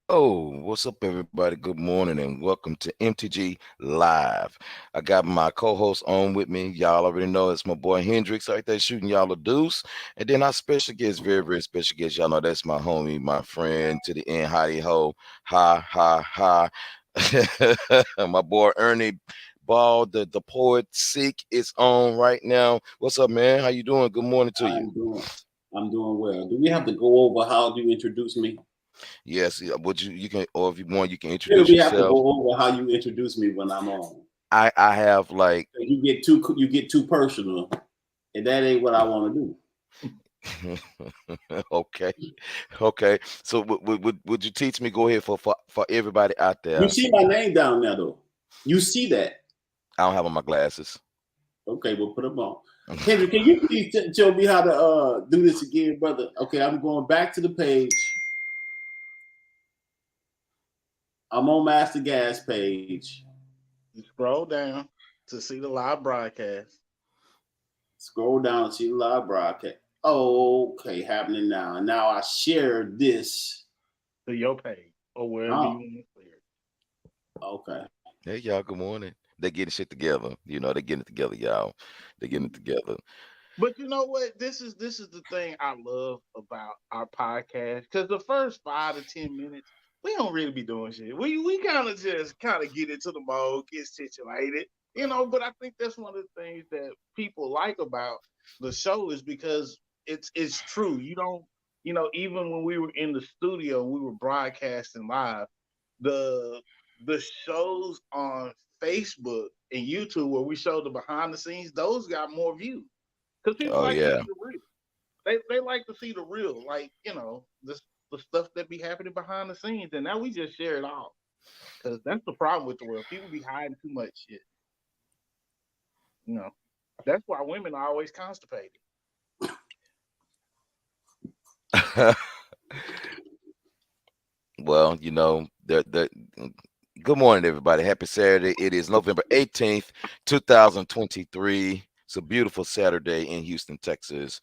Oh, what's up, everybody? Good morning and welcome to MTG Live. I got my co-host on with me. Y'all already know it's my boy Hendrix right there shooting y'all a deuce. And then our special guest, very, very special guest. Y'all know that's my homie, my friend to the end, hottie ho, ha, ha, ha. My boy Ernie Ball, the poet, sick is on right now. What's up, man? How you doing? Good morning to you. I'm doing I'm doing well. Do we have to go over how you introduce me? Yes, yeah, would you can, or if you want, you can Yeah, introduce we have to yourself. go over how you introduce me when I'm on. I have like You get too personal, and that ain't what I want to do. okay, okay. So would you teach me? Go ahead for everybody out You there. see my name down there though. You see that? I don't have on my glasses. Okay, we'll put them on. Henry, can you please tell me how to do this again, brother? Okay, I'm going back to the page. I'm on Master Gas page. You scroll down to see the live broadcast. Scroll down and see the live broadcast. Okay, happening now. And now I share this. To your page or wherever you Oh, want to clear. okay. Hey y'all, good morning. They getting shit together. They getting it together, y'all. They getting it together. But you know what? This is the thing I love about our podcast because the first 5 to 10 minutes we don't really be doing shit. We kind of get into the mode, get situated, But I think that's one of the things that people like about the show is because it's true. You don't, even when we were in the studio, we were broadcasting live. The the shows on Facebook and YouTube where we show the behind the scenes, those got more views because people Oh like to yeah. see the real. They like to see the real, like the stuff that be happening behind the scenes, and now we just share it all because that's the problem with the world. People be hiding too much shit. You know, that's why women are always constipated. Well, the good morning, everybody. Happy Saturday. It is November 18th, 2023. It's a beautiful Saturday in Houston, Texas.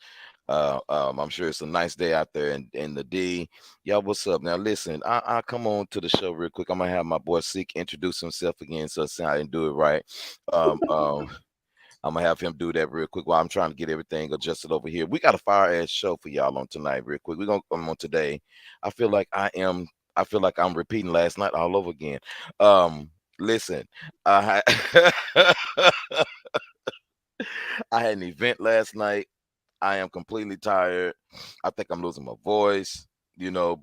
I'm sure it's a nice day out there in the D. Y'all, what's up? Now, listen, I come on to the show real quick. I'm gonna have my boy Seek introduce himself again, so I didn't do it right. Um, um, I'm gonna have him do that real quick while I'm trying to get everything adjusted over here. We got a fire ass show for y'all on tonight, real quick. We're gonna come on today. I feel like I am. I feel like I'm repeating last night all over again. Listen, I I had an event last night. I am completely tired. I think I'm losing my voice,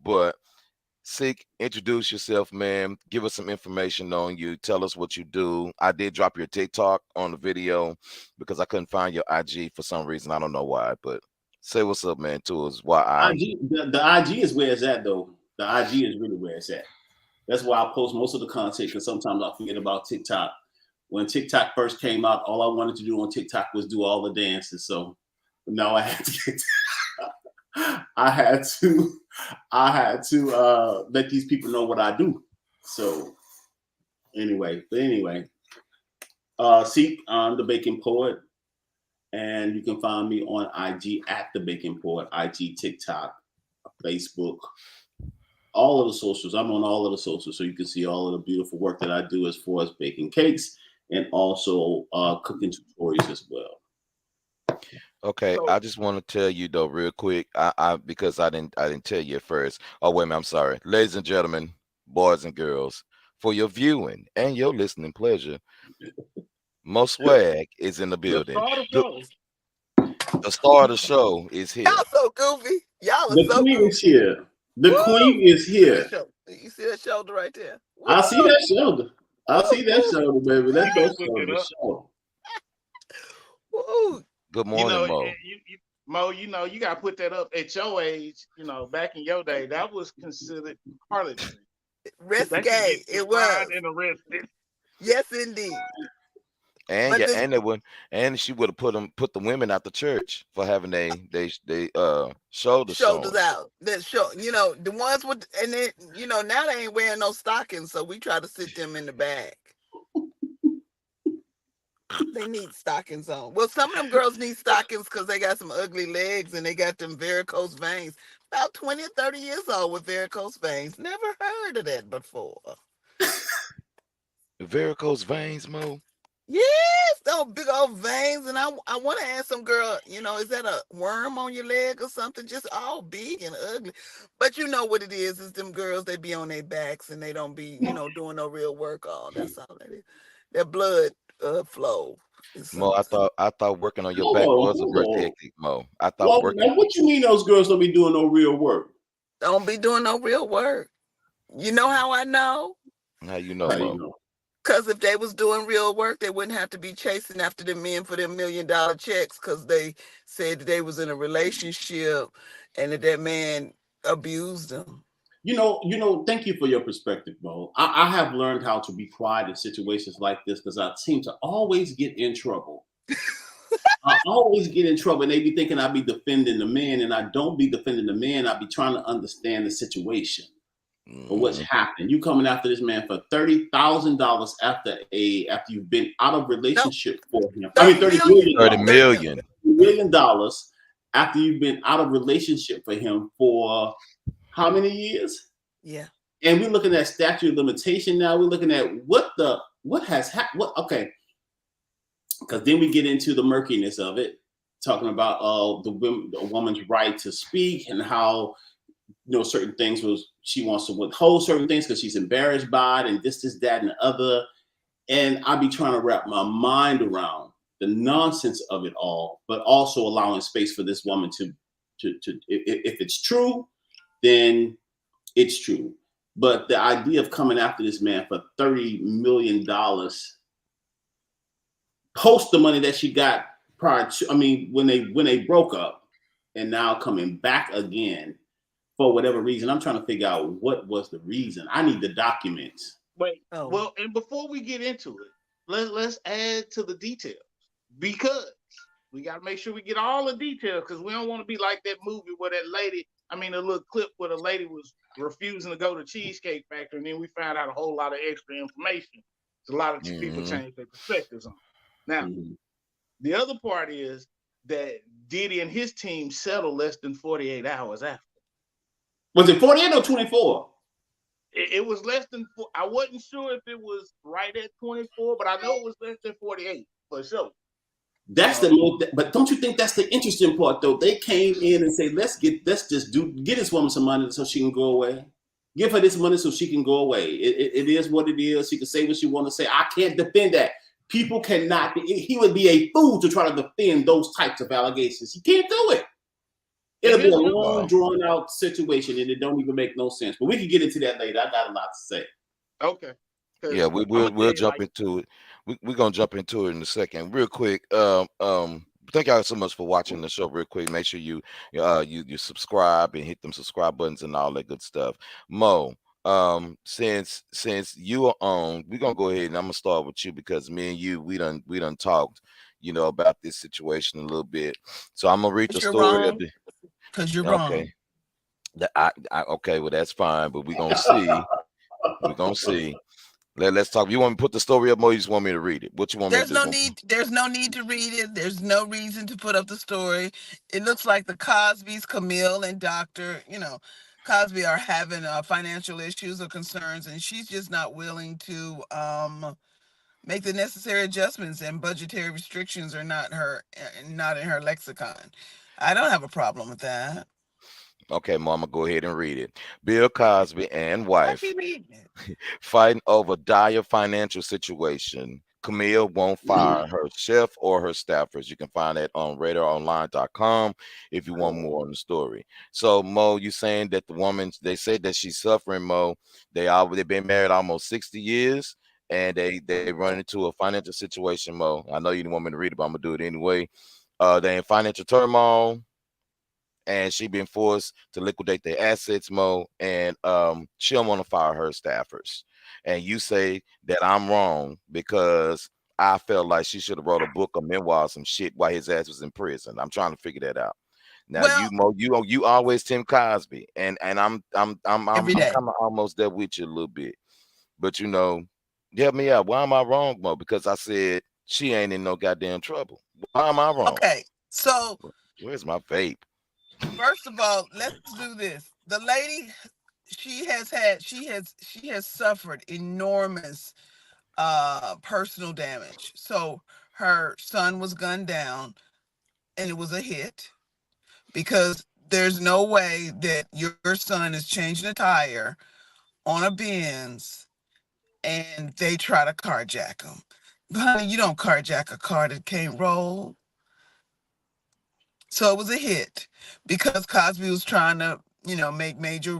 but Seek, introduce yourself, man. Give us some information on you. Tell us what you do. I did drop your TikTok on the video because I couldn't find your IG for some reason. I don't know why, but say what's up, man, to us. Why I The IG is where it's at though. The IG is really where it's at. That's why I post most of the content because sometimes I forget about TikTok. When TikTok first came out, all I wanted to do on TikTok was do all the dances. So now I had to get I had to let these people know what I do. So anyway, see, I'm the Baking Poet, and you can find me on IG at the Baking Poet, IG, TikTok, Facebook, all of the socials. I'm on all of the socials, so you can see all of the beautiful work that I do as far as baking cakes and also cooking tutorials as well. okay. So I just want to tell you though, real quick. I because I didn't tell you at first. Oh wait a minute, I'm sorry. Ladies and gentlemen, boys and girls, for your viewing and your listening pleasure, Mo Swag is in the the building. start of The, show, the star of the show is here. Y'all so goofy. Y'all are The so queen is goofy. here. The queen Woo! is See that here. shoulder? You see that shoulder right there? Woo! I see that shoulder. I Woo! see that Woo! shoulder, baby. you That's your better look it shoulder. up. Show. Woo! Good You morning, know, Mo. Mo, you got to put that up at your age. Back in your day, that was considered harlotry. They could get Risque. you It tried was. and arrested. Yes, indeed. And But yeah, the and she would have put the women out the church for having they shoulders shoulders shown. out. That show, the ones with, and then, now they ain't wearing no stockings, so we try to sit them in the back. They need stockings on. Well, some of them girls need stockings because they got some ugly legs and they got them varicose veins. about 20 or 30 years old with varicose veins. Never heard of that before. Varicose veins, Mo. Yes, those big old veins. And I want to ask some girl, is that a worm on your leg or something? Just all big and ugly. But you know what it is them girls, they be on their backs and they don't be, doing no real work. That's all that is. Their blood flow is Mo, I something. thought working on your Hold back on, was a hold work on. ethic, Mo. I thought Well, working. now what you mean those girls don't be doing no real work? Don't be doing no real work. You know how I know? How you know, How you Mo? know? Because if they was doing real work, they wouldn't have to be chasing after them men for them $1 million checks because they said that they was in a relationship and that man abused them. Thank you for your perspective, Mo. I have learned how to be quiet in situations like this because I seem to always get in trouble. I always get in trouble, and they be thinking I be defending the man, and I don't be defending the man. I be trying to understand the situation or what's happening. You coming after this man for $30,000 after you've been out of No, relationship for him. I 30 mean, $30 million. million. 30 million. $30 million after you've been out of relationship for him for how many years? Yeah. And we're looking at statute of limitation now. We're looking at what has happened. Okay, because then we get into the murkiness of it, talking about the woman's right to speak and how certain things she wants to withhold certain things because she's embarrassed by it and this, that, and the other. And I be trying to wrap my mind around the nonsense of it all, but also allowing space for this woman to if it's true, then it's true. But the idea of coming after this man for $30 million post the money that she got prior to, when they broke up, and now coming back again for whatever reason. I'm trying to figure out what was the reason. I need the documents. Wait, Oh. well, and before we get into it, let's add to the details because we got to make sure we get all the details because we don't want to be like that movie where that lady, a little clip where the lady was refusing to go to Cheesecake Factory, and then we found out a whole lot of extra information. So a lot of people change their perspectives on it. Now, the other part is that Diddy and his team settled less than 48 hours after. Was it 48 or 24? It was less than. I wasn't sure if it was right at 24, but I know it was less than 48 for sure. But don't you think that's the interesting part though? They came in and say, let's get this woman some money so she can go away. Give her this money so she can go away. It is what it is. She can say what she want to say. I can't defend that. People cannot. He would be a fool to try to defend those types of allegations. He can't do it. It'll be a long, drawn out situation, and it don't even make no sense. But we can get into that later. I got a lot to say. Okay. Yeah, we'll jump into it. We're gonna jump into it in a second. Real quick. Thank y'all so much for watching the show. Real quick, make sure you subscribe and hit them subscribe buttons and all that good stuff. Mo, since you are on, we're gonna go ahead and I'm gonna start with you because me and you we done talked, about this situation a little bit. So I'm gonna read the story of the. Because you're Okay. wrong. Okay, well that's fine, but we're gonna see. We're gonna see. Let's talk. You want me to put the story up, Mo? You just want me to read it? What you want me to do? There's no need to read it. There's no reason to put up the story. It looks like the Cosbys, Camille and Dr. Cosby are having financial issues or concerns, and she's just not willing to make the necessary adjustments, and budgetary restrictions are not in her lexicon. I don't have a problem with that. Okay, Mama, go ahead and read it. Bill Cosby and wife fighting over dire financial situation. Camille won't fire her chef or her staffers. You can find that on radaronline.com if you want more on the story. So, Mo, you saying that the woman, they said that she's suffering, Mo. They've been married almost 60 years. And they run into a financial situation, Mo. I know you didn't want me to read it, but I'm gonna do it anyway. They in financial turmoil, and she been forced to liquidate their assets, Mo. And she don't want to fire her staffers. And you say that I'm wrong because I felt like she should have wrote a book, a memoir, some shit while his ass was in prison. I'm trying to figure that out. Now, Mo, you always Tim Cosby, and I'm kind of almost there with you a little bit, but help me out. Why am I wrong, Mo? Because I said she ain't in no goddamn trouble. Why am I wrong? Okay, so Where's my vape? First of all, let's do this. The lady, she has suffered enormous personal damage. So her son was gunned down, and it was a hit because there's no way that your son is changing a tire on a Benz and they try to carjack him. Honey, you don't carjack a car that can't roll. So it was a hit because Cosby was trying to, make major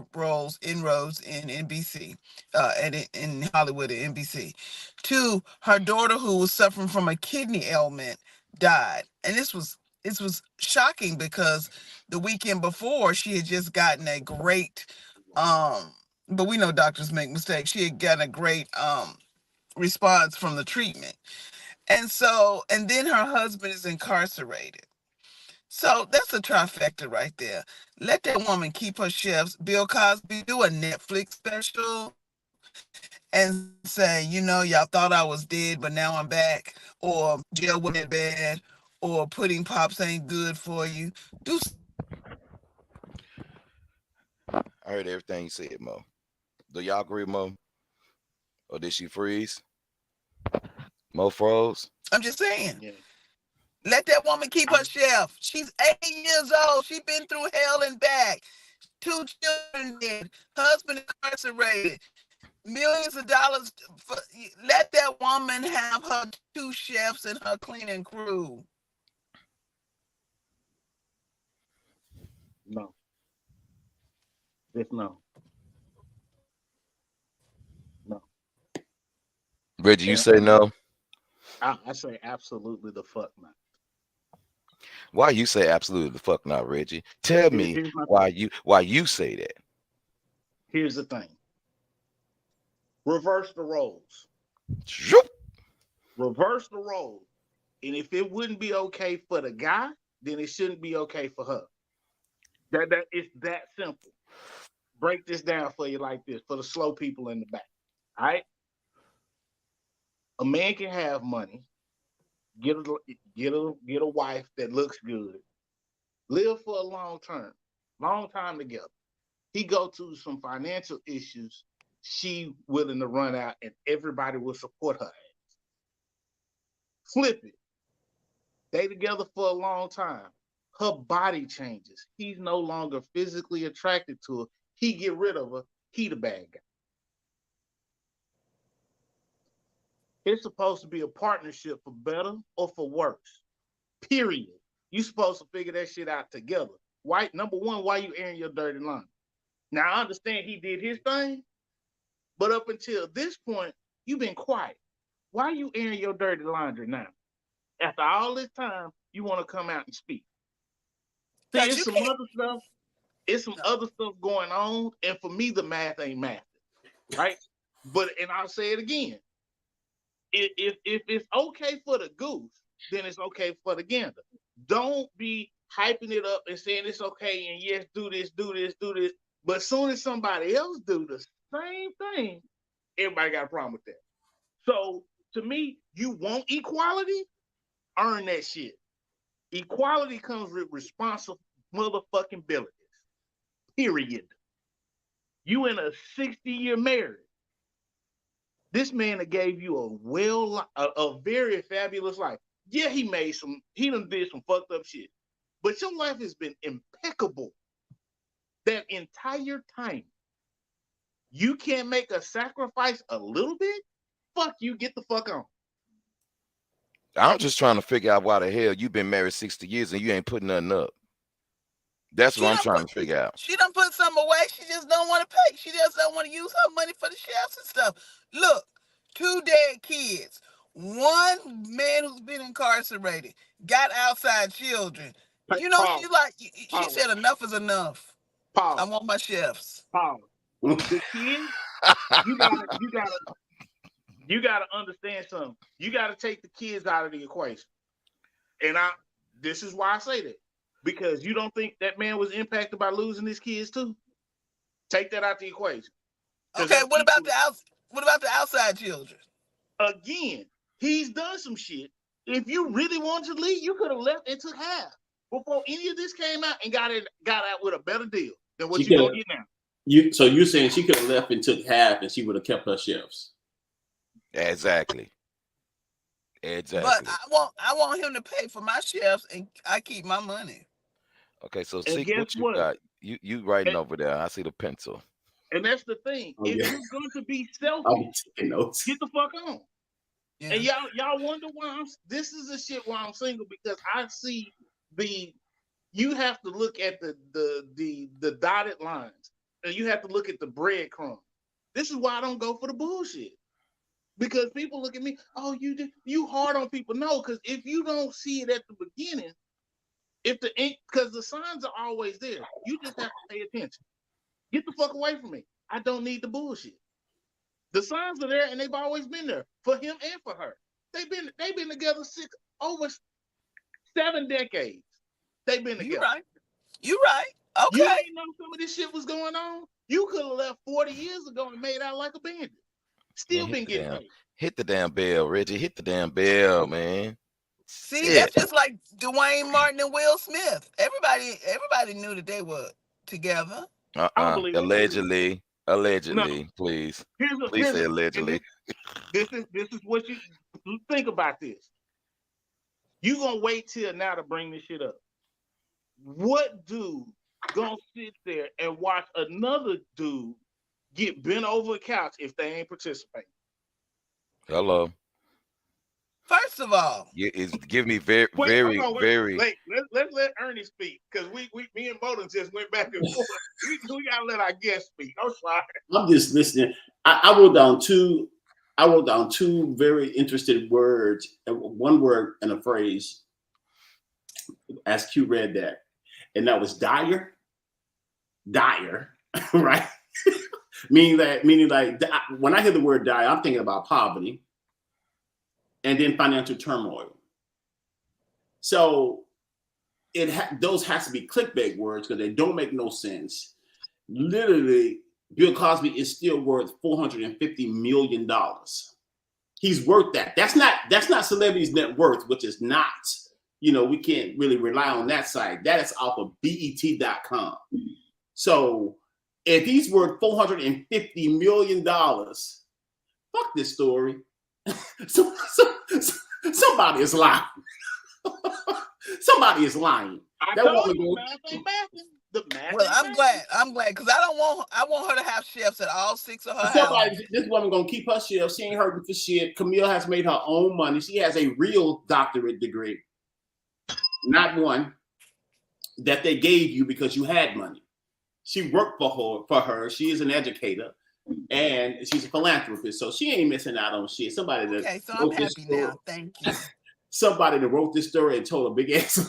inroads in NBC, and in Hollywood at NBC. Two, her daughter, who was suffering from a kidney ailment, died, and this was shocking because the weekend before she had just gotten a great, but we know doctors make mistakes. She had gotten a great response from the treatment, and then her husband is incarcerated. So that's a trifecta right there. Let that woman keep her chefs. Bill Cosby, do a Netflix special and say, y'all thought I was dead, but now I'm back. Or jail wasn't that bad. Or pudding pops ain't good for you. Do something like that. I heard everything you said, Mo. Do y'all agree, Mo? Or did she freeze? Mo froze? I'm just saying. Yeah. Let that woman keep her I'm, chef. She's 80 years old. She's been through hell and back. Two children dead. Husband incarcerated. Millions of dollars. Let that woman have her two chefs and her cleaning crew. no, just no, no. Reggie, you And say no? I say absolutely the fuck not. Why you say absolutely the fuck not, Reggie? Tell me Here's my why thing. you say that. Here's the thing. Reverse the roles. Shoop. Reverse the roles. And if it wouldn't be okay for the guy, then it shouldn't be okay for her. That it's that simple. Break this down for you like this for the slow people in the back. All right. A man can have money, get a wife that looks good, live for a long time together. He go to some financial issues, she willing to run out, and everybody will support her. Flip it. They together for a long time. Her body changes. He's no longer physically attracted to her. He get rid of her. He the bad guy. It's supposed to be a partnership for better or for worse. Period. You supposed to figure that shit out together. Why? Number one, why you airing your dirty laundry? Now I understand he did his thing, but up until this point, you've been quiet. Why are you airing your dirty laundry now? After all this time, you want to come out and speak. See, Because it's you some can't. other stuff. It's some other stuff going on, and for me, the math ain't math, right? But and I'll say it again: if it's okay for the goose, then it's okay for the gander. Don't be hyping it up and saying it's okay and yes, do this, do this, do this. But as soon as somebody else do the same thing, everybody got a problem with that. So to me, you want equality, earn that shit. Equality comes with responsible motherfucking abilities. Period. You in a 60-year marriage. This man that gave you a very fabulous life. Yeah, he done did some fucked up shit. But your life has been impeccable that entire time. You can't make a sacrifice a little bit? Fuck you, get the fuck on. I'm just trying to figure out why the hell you've been married 60 years and you ain't putting nothing up. That's She what I'm don't trying put to figure out. she don't put something away. She just don't want to pay. She just don't want to use her money for the chefs and stuff. Look, two dead kids. One man who's been incarcerated got outside children. Pause, She pause, said enough is enough. I pause, want my chefs. pause. The kids, you gotta, you gotta, you gotta understand something. You gotta take the kids out of the equation. And this is why I say that. Because you don't think that man was impacted by losing his kids too? Take that out the equation. Because Okay, that's equal. what about the outside children? Again, he's done some shit. If you really wanted to leave, you could have left and took half. before any of this came out and got out with a better deal than what She you're gonna could've- get now. So you're saying she could have left and took half, and she would have kept her shelves. Exactly. But I want him to pay for my shelves and I keep my money. Okay, so And see guess what you what? got. You writing And, over there. I see the pencil. and that's the thing. Oh, If yeah. you're going to be I'm selfish, taking notes. get the fuck on. Yeah. And y'all wonder why this is the shit why I'm single, because I see you have to look at the dotted lines and you have to look at the breadcrumbs. This is why I don't go for the bullshit. Because people look at me, oh, you hard on people. No, because if you don't see it at the beginning, because the signs are always there, you just have to pay attention. Get the fuck away from me. I don't need the bullshit. The signs are there, and they've always been there for him and for her. They've been together over 7 decades. They've been together. You right. Okay. You didn't know some of this shit was going on. You could have left 40 years ago and made out like a bandit. Still been getting paid. Hit the damn bell, Reggie. Hit the damn bell, man. See, that's just like Dwayne Martin and Will Smith. Everybody knew that they were together. Allegedly, No. please. Please Here's say allegedly. This is what you think about this. You gonna wait till now to bring this shit up. What dude gonna sit there and watch another dude get bent over a couch if they ain't participating? Hello. First of all, It's give me very. Wait, let's let Ernie speak, because me and Bowden just went back and forth. We gotta let our guest speak. I'm sorry. I'm just listening. I wrote down two very interested words, one word and a phrase, as Q read that, and that was dire, right? meaning like when I hear the word dire, I'm thinking about poverty, and then financial turmoil. So those has to be clickbait words because they don't make no sense. Literally, Bill Cosby is still worth $450 million. He's worth that. That's not celebrities' net worth, which is not, we can't really rely on that site. That is off of BET.com. So if he's worth $450 million, fuck this story. Somebody is lying. Somebody is lying. I told you, math ain't mathing. The math. Well, I'm glad because I want her to have chefs at all 6 of her houses. This woman gonna keep her shelf. She ain't hurting for shit. Camille has made her own money. She has a real doctorate degree, not one that they gave you because you had money. She worked for her. She is an educator. And she's a philanthropist, so she ain't missing out on shit. Somebody that so I'm happy now. Thank you. Somebody that wrote this story and told a big ass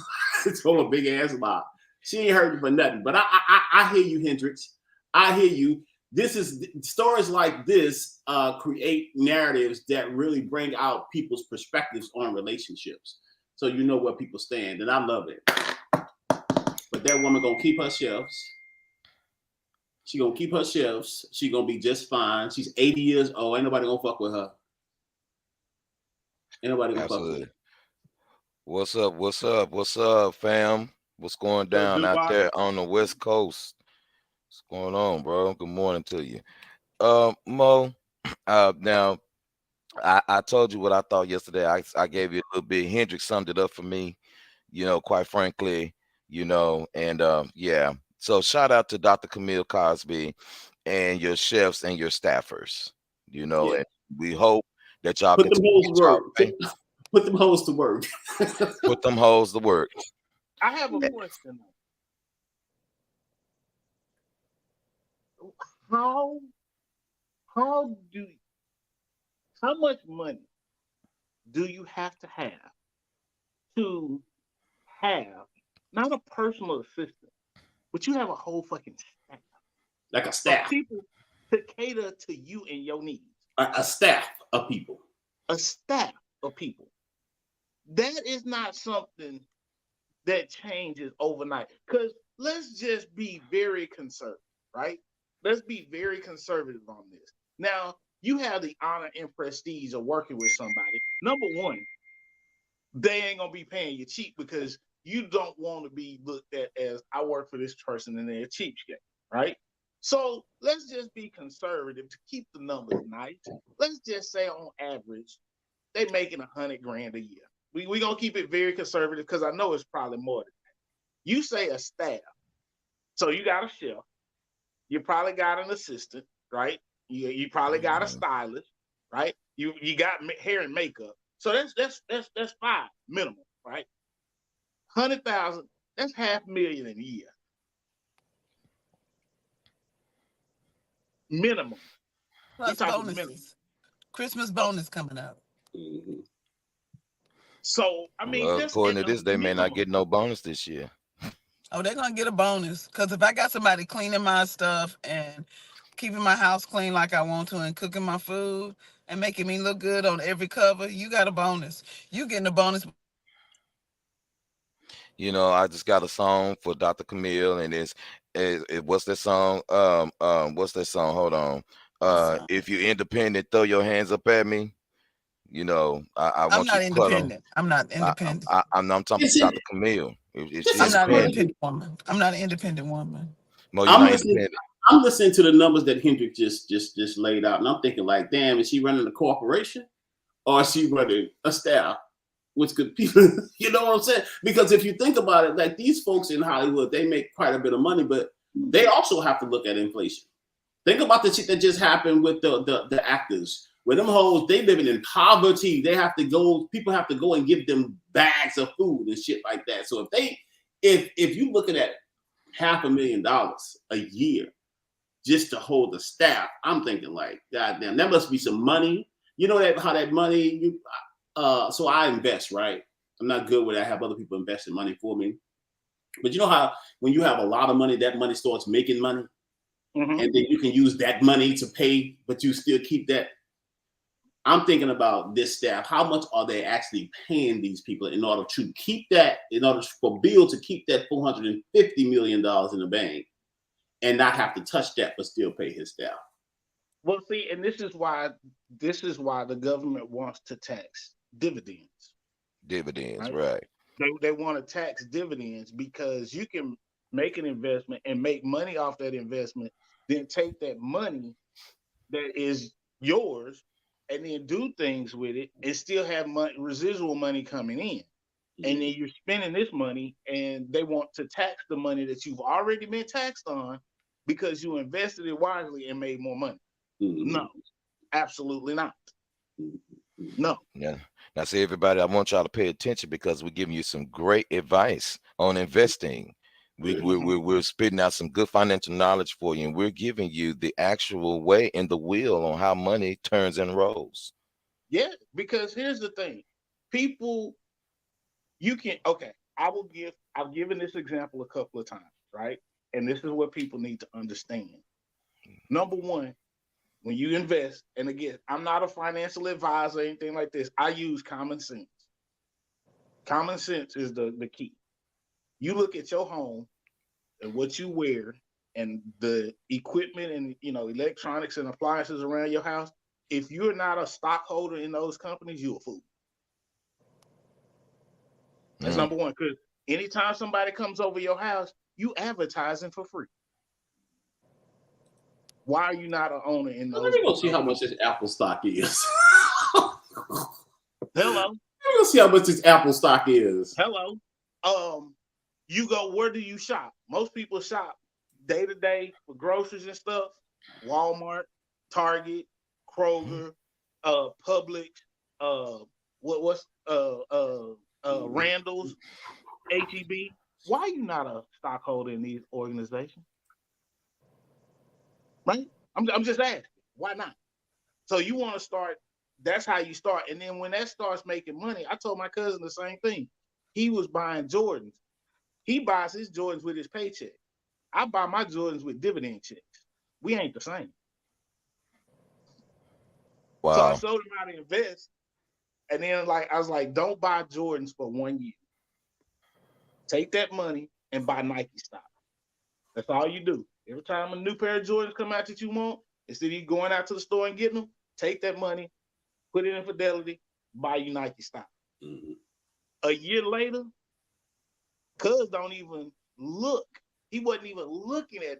lie. She ain't hurting for nothing. But I hear you, Hendrix. I hear you. This is stories like this create narratives that really bring out people's perspectives on relationships. So you know where people stand, and I love it. But that woman gonna keep her shelves. She gonna keep her shelves. She gonna be just fine. She's 80 years old. Ain't nobody gonna fuck with her. Ain't nobody gonna fuck with her. What's up, fam? What's going down out there on the West Coast? What's going on, bro? Good morning to you. Mo, now I told you what I thought yesterday. I gave you a little bit. Hendrix summed it up for me, quite frankly, and yeah. So shout out to Dr. Camille Cosby and your chefs and your staffers, and we hope that y'all put them hoes to work. Put them hoes to work. Put them hoes to work. I have a question. How much money do you have to have not a personal assistant, but you have a whole fucking staff, like a staff, of people to cater to you and your needs? A staff of people. A staff of people. That is not something that changes overnight. Because let's just be very conservative, right? Let's be very conservative on this. Now, you have the honor and prestige of working with somebody. Number one, they ain't gonna be paying you cheap because you don't want to be looked at as I work for this person and they're a cheapskate, right? So let's just be conservative to keep the numbers nice. Let's just say on average, they making $100,000 a year. We gonna keep it very conservative because I know it's probably more than that. You say a staff, so you got a chef, you probably got an assistant, right? You probably got a stylist, right? You got hair and makeup. So that's five minimum, right? 100,000, that's $500,000 in a year. Minimum. Plus bonuses. Minimum. Christmas bonus coming up. Mm-hmm. So I mean, well, according to this, they may not get no bonus this year. Oh, they're gonna get a bonus because if I got somebody cleaning my stuff and keeping my house clean like I want to and cooking my food and making me look good on every cover, you got a bonus. You getting a bonus. You know, I just got a song for Dr. Camille, and it's what's that song? What's that song? Hold on. If you're independent, throw your hands up at me. You know, I want you to independent. I'm not independent. I'm talking to Dr. Camille. I'm not an independent woman. I'm not an independent woman. No, you're not independent. I'm listening to the numbers that Hendrick just laid out, and I'm thinking like, damn, is she running a corporation or is she running a staff? Which could people, you know what I'm saying? Because if you think about it, like these folks in Hollywood, they make quite a bit of money, but they also have to look at inflation. Think about the shit that just happened with the actors. With them hoes, they living in poverty. They have to go, people have to go and give them bags of food and shit like that. So if you're looking at $500,000 a year just to hold the staff, I'm thinking like, goddamn, that must be some money. You know that how that money, so I invest, right? I'm not good with it. I have other people investing money for me. But you know how when you have a lot of money, that money starts making money. Mm-hmm. And then you can use that money to pay, but you still keep that. I'm thinking about this staff. How much are they actually paying these people in order to keep that, in order for Bill to keep that $450 million in the bank and not have to touch that, but still pay his staff? Well, see, and this is why the government wants to tax dividends. Dividends, right? They want to tax dividends because you can make an investment and make money off that investment, then take that money that is yours and then do things with it and still have residual money coming in. Mm-hmm. And then you're spending this money and they want to tax the money that you've already been taxed on because you invested it wisely and made more money. Mm-hmm. No, absolutely not. No. Yeah. Now, see, everybody, I want y'all to pay attention because we're giving you some great advice on investing. We're spitting out some good financial knowledge for you, and we're giving you the actual way and the wheel on how money turns and rolls. Yeah, because here's the thing. People, I've given this example a couple of times, right? And this is what people need to understand. Number one, when you invest, and again, I'm not a financial advisor or anything like this. I use common sense. Common sense is the key. You look at your home and what you wear and the equipment and electronics and appliances around your house. If you're not a stockholder in those companies, you're a fool. That's number one. Because anytime somebody comes over your house, you advertising for free. Why are you not an owner in those? Let me go see how much this Apple stock is. Hello. Let me go see how much this Apple stock is. Hello. You go, where do you shop? Most people shop day to day for groceries and stuff. Walmart, Target, Kroger, Publix, Randall's, HEB. Why are you not a stockholder in these organizations? Right? I'm just asking. Why not? So you want to start, that's how you start. And then when that starts making money, I told my cousin the same thing. He was buying Jordans. He buys his Jordans with his paycheck. I buy my Jordans with dividend checks. We ain't the same. Wow. So I showed him how to invest. And then I was like, don't buy Jordans for 1 year. Take that money and buy Nike stock. That's all you do. Every time a new pair of Jordans come out that you want, instead of you going out to the store and getting them, take that money, put it in Fidelity, buy you Nike stock. Mm-hmm. A year later, Cuz don't even look. He wasn't even looking at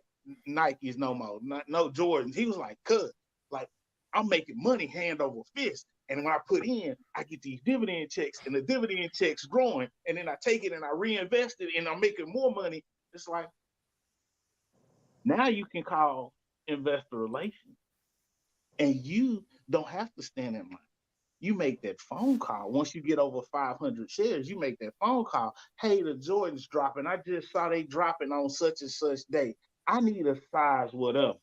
Nikes no more, no Jordans. He was like, cuz, like, I'm making money hand over fist. And when I put in, I get these dividend checks, and the dividend checks growing, and then I take it and I reinvest it, and I'm making more money. It's like, now you can call investor relations, and you don't have to stand in line. You make that phone call. Once you get over 500 shares, you make that phone call. Hey, the Jordan's dropping. I just saw they dropping on such and such day. I need a size whatever.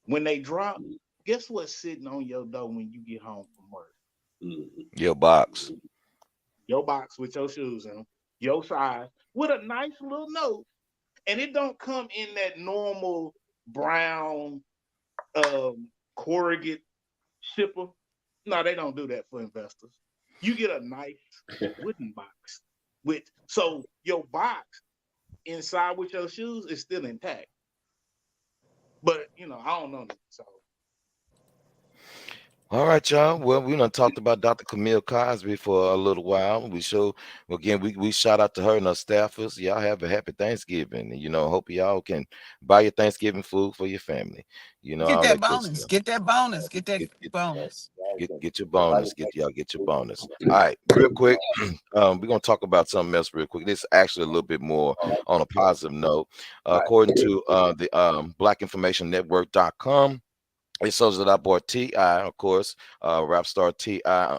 When they drop, guess what's sitting on your door when you get home from work? Your box. Your box with your shoes in them, your size, with a nice little note. And it don't come in that normal brown corrugate shipper. No, they don't do that for investors. You get a nice wooden box so your box inside with your shoes is still intact. But I don't know that. So All right, y'all. Well, we done talked about Dr. Camille Cosby for a little while. We shout out to her and her staffers. Y'all have a happy Thanksgiving. And, hope y'all can buy your Thanksgiving food for your family. Get All that that good bonus. stuff. Get that bonus. Get that bonus. Get your bonus. Get your bonus. All right, real quick. We're gonna talk about something else real quick. This is actually a little bit more on a positive note. According to the blackinformationnetwork.com. It shows that our boy T.I., of course, rap star T.I.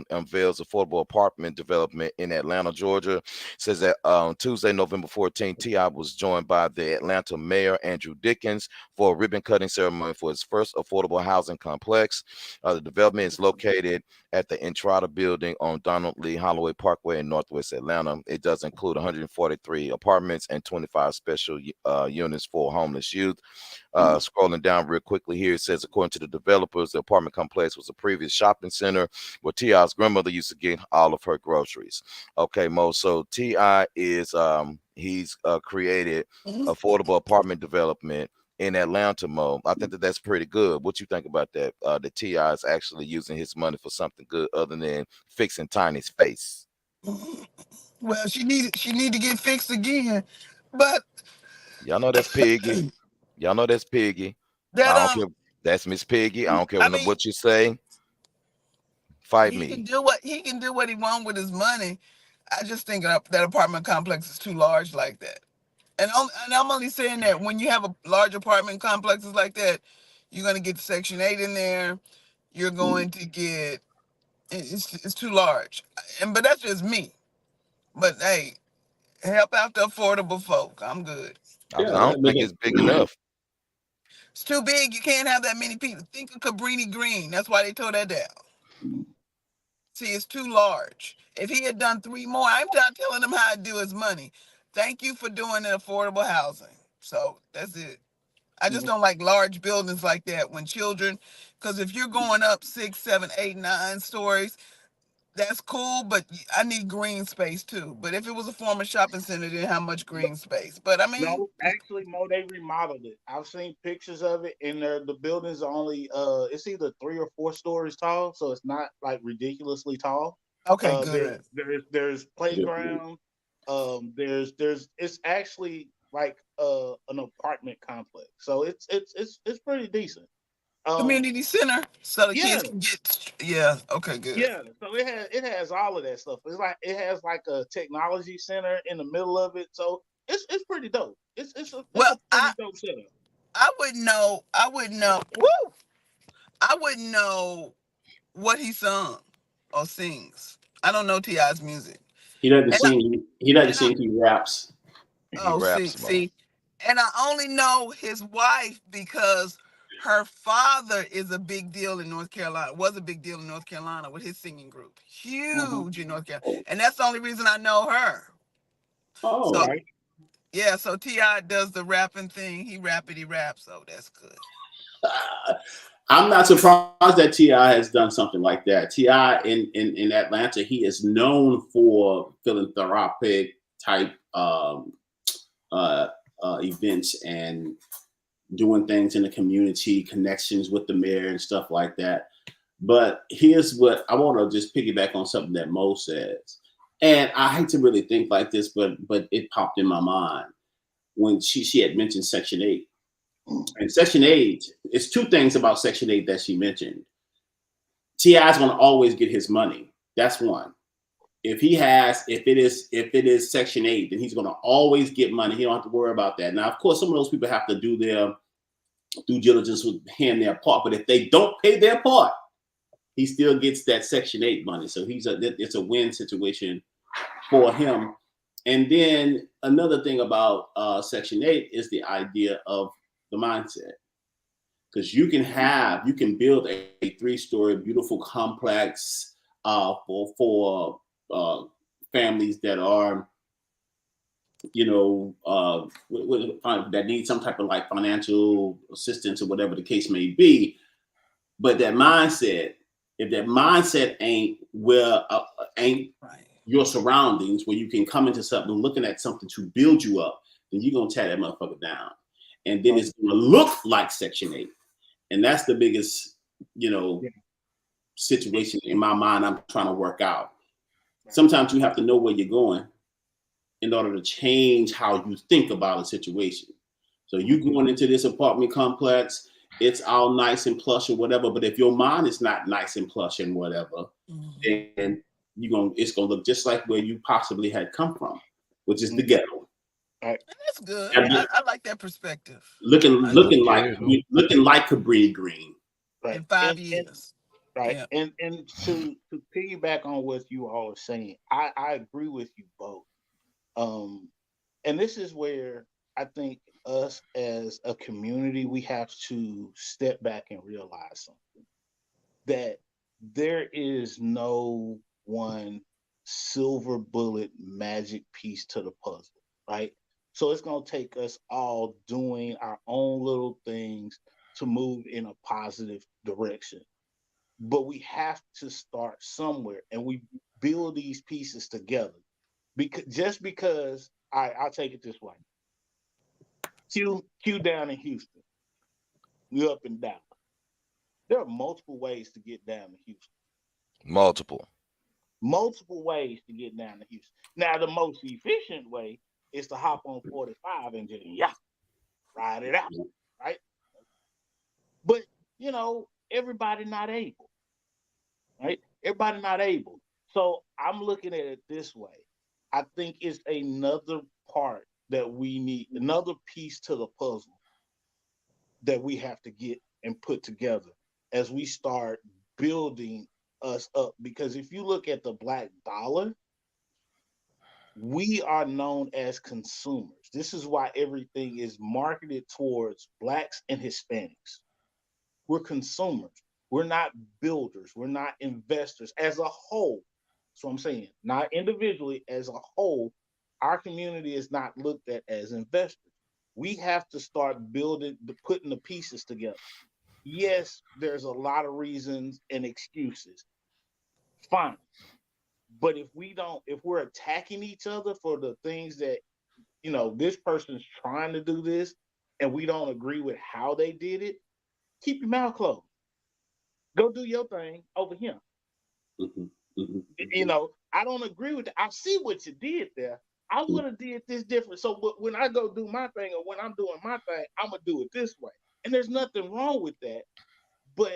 Unveils affordable apartment development in Atlanta, Georgia. Says that Tuesday, November 14th, T.I. was joined by the Atlanta Mayor Andrew Dickens for a ribbon cutting ceremony for his first affordable housing complex. The development is located at the Entrada building on Donald Lee Holloway Parkway in Northwest Atlanta. It does include 143 apartments and 25 special units for homeless youth. Scrolling down real quickly here, it says, according to the developers, the apartment complex was a previous shopping center where T.I.'s grandmother used to get all of her groceries. Okay, Mo. So T.I. is he's created affordable apartment development in Atlanta, Mo. I think that's pretty good. What you think about that? The T.I. is actually using his money for something good other than fixing Tiny's face. Well, she need to get fixed again, but Y'all know that's Piggy. Y'all know that's Piggy. that I don't care. That's Miss Piggy. I don't care I mean, what you say. Fight he me. can do what he want with his money. I just think that apartment complex is too large like that. And I'm only saying that when you have a large apartment complexes like that, you're gonna get Section 8 in there. You're going to get it's too large. But that's just me. But hey, help out the affordable folk. I'm good. I don't think it's big enough. It's too big. You can't have that many people. Think of Cabrini Green. That's why they tore that down. See, it's too large. If he had done 3 more, I'm not telling him how to do his money. Thank you for doing the affordable housing. So that's it. I just don't like large buildings like that when children, because if you're going up 6, 7, 8, 9 stories, that's cool, but I need green space too. But if it was a former shopping center, it didn't have much green space. But I mean, no, actually, Mo, they remodeled it. I've seen pictures of it, and the building's only it's either 3 or 4 stories tall, so it's not like ridiculously tall. okay, good. There's playground. There's it's actually like an apartment complex, so it's pretty decent. Community center, so the Yeah, kids can get. Yeah, okay, good. yeah. So it has all of that stuff. It's like it has like a technology center in the middle of it, so it's pretty dope. It's a Well, pretty dope setup. I wouldn't know. Woo! I wouldn't know what he sung or sings. I don't know T.I.'s music. He doesn't And I, sing. He doesn't and I sing. He raps. He oh raps, Mo. see, and I only know his wife because her father is a big deal in North Carolina. Was a big deal in North Carolina with his singing group, huge in North Carolina, and that's the only reason I know her. Oh, So Right. yeah, so T.I. does the rapping thing. He raps, so that's good. I'm not surprised that T.I. has done something like that. T.I. in Atlanta, he is known for philanthropic type events and doing things in the community, connections with the mayor and stuff like that. But here's what I want to just piggyback on something that Mo says. And I hate to really think like this, but it popped in my mind when she had mentioned Section 8. And Section 8, it's two things about Section 8 that she mentioned. T.I.'s gonna always get his money. That's one. If it is Section 8, then he's gonna always get money. He don't have to worry about that. Now, of course, some of those people have to do their due diligence with paying their part, but if they don't pay their part, he still gets that Section 8 money. So it's a win situation for him. And then another thing about Section 8 is the idea of the mindset. Because you can build a 3-story beautiful complex for families that are, that need some type of like financial assistance or whatever the case may be. But that mindset, if that mindset ain't Right. your surroundings, where you can come into something looking at something to build you up, then you're gonna tear that motherfucker down, and then it's gonna look like Section 8, and that's the biggest, situation in my mind I'm trying to work out. Sometimes you have to know where you're going in order to change how you think about a situation. So you going into this apartment complex, it's all nice and plush or whatever, but if your mind is not nice and plush and whatever, then it's gonna look just like where you possibly had come from, which is the ghetto. That's good. And I like that perspective. looking like Cabrini Green. Right. In 5 And years. right. Yeah. And to piggyback on what you all are saying, I agree with you both. And this is where I think us as a community, we have to step back and realize something, that there is no one silver bullet magic piece to the puzzle, right? So it's going to take us all doing our own little things to move in a positive direction. But we have to start somewhere, and we build these pieces together. Because I'll take it this way. Q down in Houston, we up in Dallas. There are multiple ways to get down to Houston. Multiple. Multiple ways to get down to Houston. Now, the most efficient way is to hop on 45 and just ride it out, right? But everybody not able, right? Everybody not able. So I'm looking at it this way. I think it's another part that we need, another piece to the puzzle that we have to get and put together as we start building us up. Because if you look at the black dollar, we are known as consumers. This is why everything is marketed towards blacks and Hispanics. We're consumers. We're not builders. We're not investors as a whole. So I'm saying, not individually, as a whole, our community is not looked at as investors. We have to start putting the pieces together. Yes, there's a lot of reasons and excuses. Fine. But if we're attacking each other for the things that, this person's trying to do this and we don't agree with how they did it, keep your mouth closed. Go do your thing over here. Mm-hmm. I don't agree with that. I see what you did there. I would have did this different. So when I go do my thing, or when I'm doing my thing, I'm gonna do it this way. And there's nothing wrong with that. But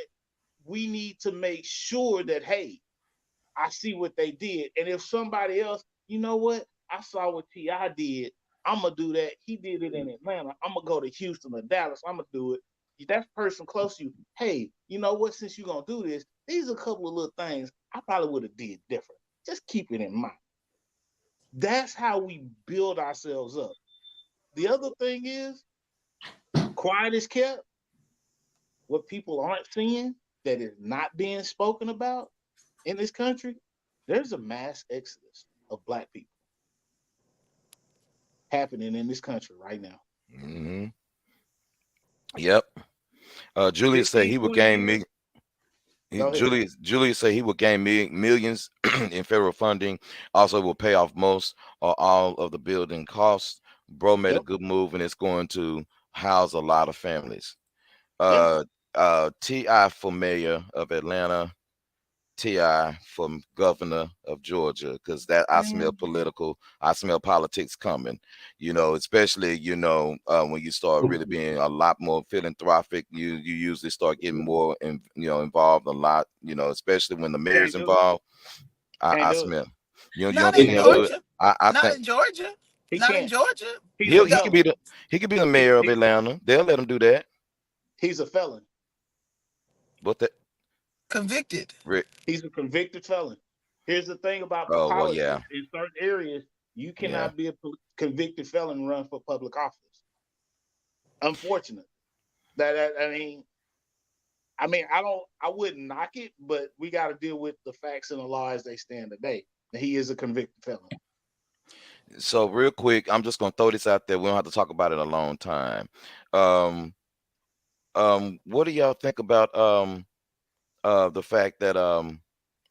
we need to make sure that, hey, I see what they did. And if somebody else, you know what? I saw what T.I. did. I'm gonna do that. He did it in Atlanta. I'm gonna go to Houston or Dallas. I'm gonna do it. That person close to you, hey, you know what? Since you're gonna do this, these are a couple of little things I probably would have did different. Just keep it in mind. That's how we build ourselves up. The other thing is, quiet is kept. What people aren't seeing that is not being spoken about in this country, there's a mass exodus of black people happening in this country right now. Mm-hmm. Yep. Julius said 15, he would 20 gain years. Go ahead. Julius said he will gain millions in federal funding. Also, will pay off most or all of the building costs. Bro made a Yep. good move, and it's going to house a lot of families. Yeah. T.I. for mayor of Atlanta. T.I. from governor of Georgia, because that I smell political, I smell politics coming, especially, when you start really being a lot more philanthropic, you usually start getting more, involved a lot, especially when the mayor's Can't do it. involved. Can't I do it. smell. You Not don't in think Can't he'll do do it. it? Georgia. I Not think, in Georgia. He Not in can't. Georgia. He's a he could be felon. the mayor of Atlanta. They'll let him do that. He's a felon. What the Convicted. Rick? He's a convicted felon. Here's the thing about Oh well, yeah, politics: in certain areas, you yeah. cannot be a convicted felon and run for public office. Unfortunate. I wouldn't knock it, but we got to deal with the facts and the law as they stand today. He is a convicted felon. So real quick, I'm just gonna throw this out there. We don't have to talk about it a long time. Um, what do y'all think about the fact that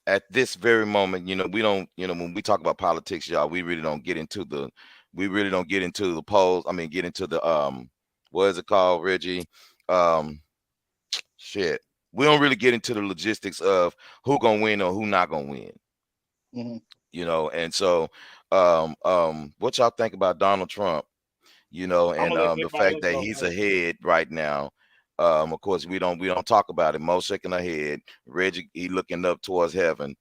at this very moment, we don't, when we talk about politics, y'all, we really don't get into the polls. I mean, get into the what is it called, Reggie? Um, shit. We don't really get into the logistics of who gonna win or who not gonna win. And so what y'all think about Donald Trump? And the fact that he's ahead right now. Of course, we don't talk about it. Mo shaking her head. Reggie, he looking up towards heaven,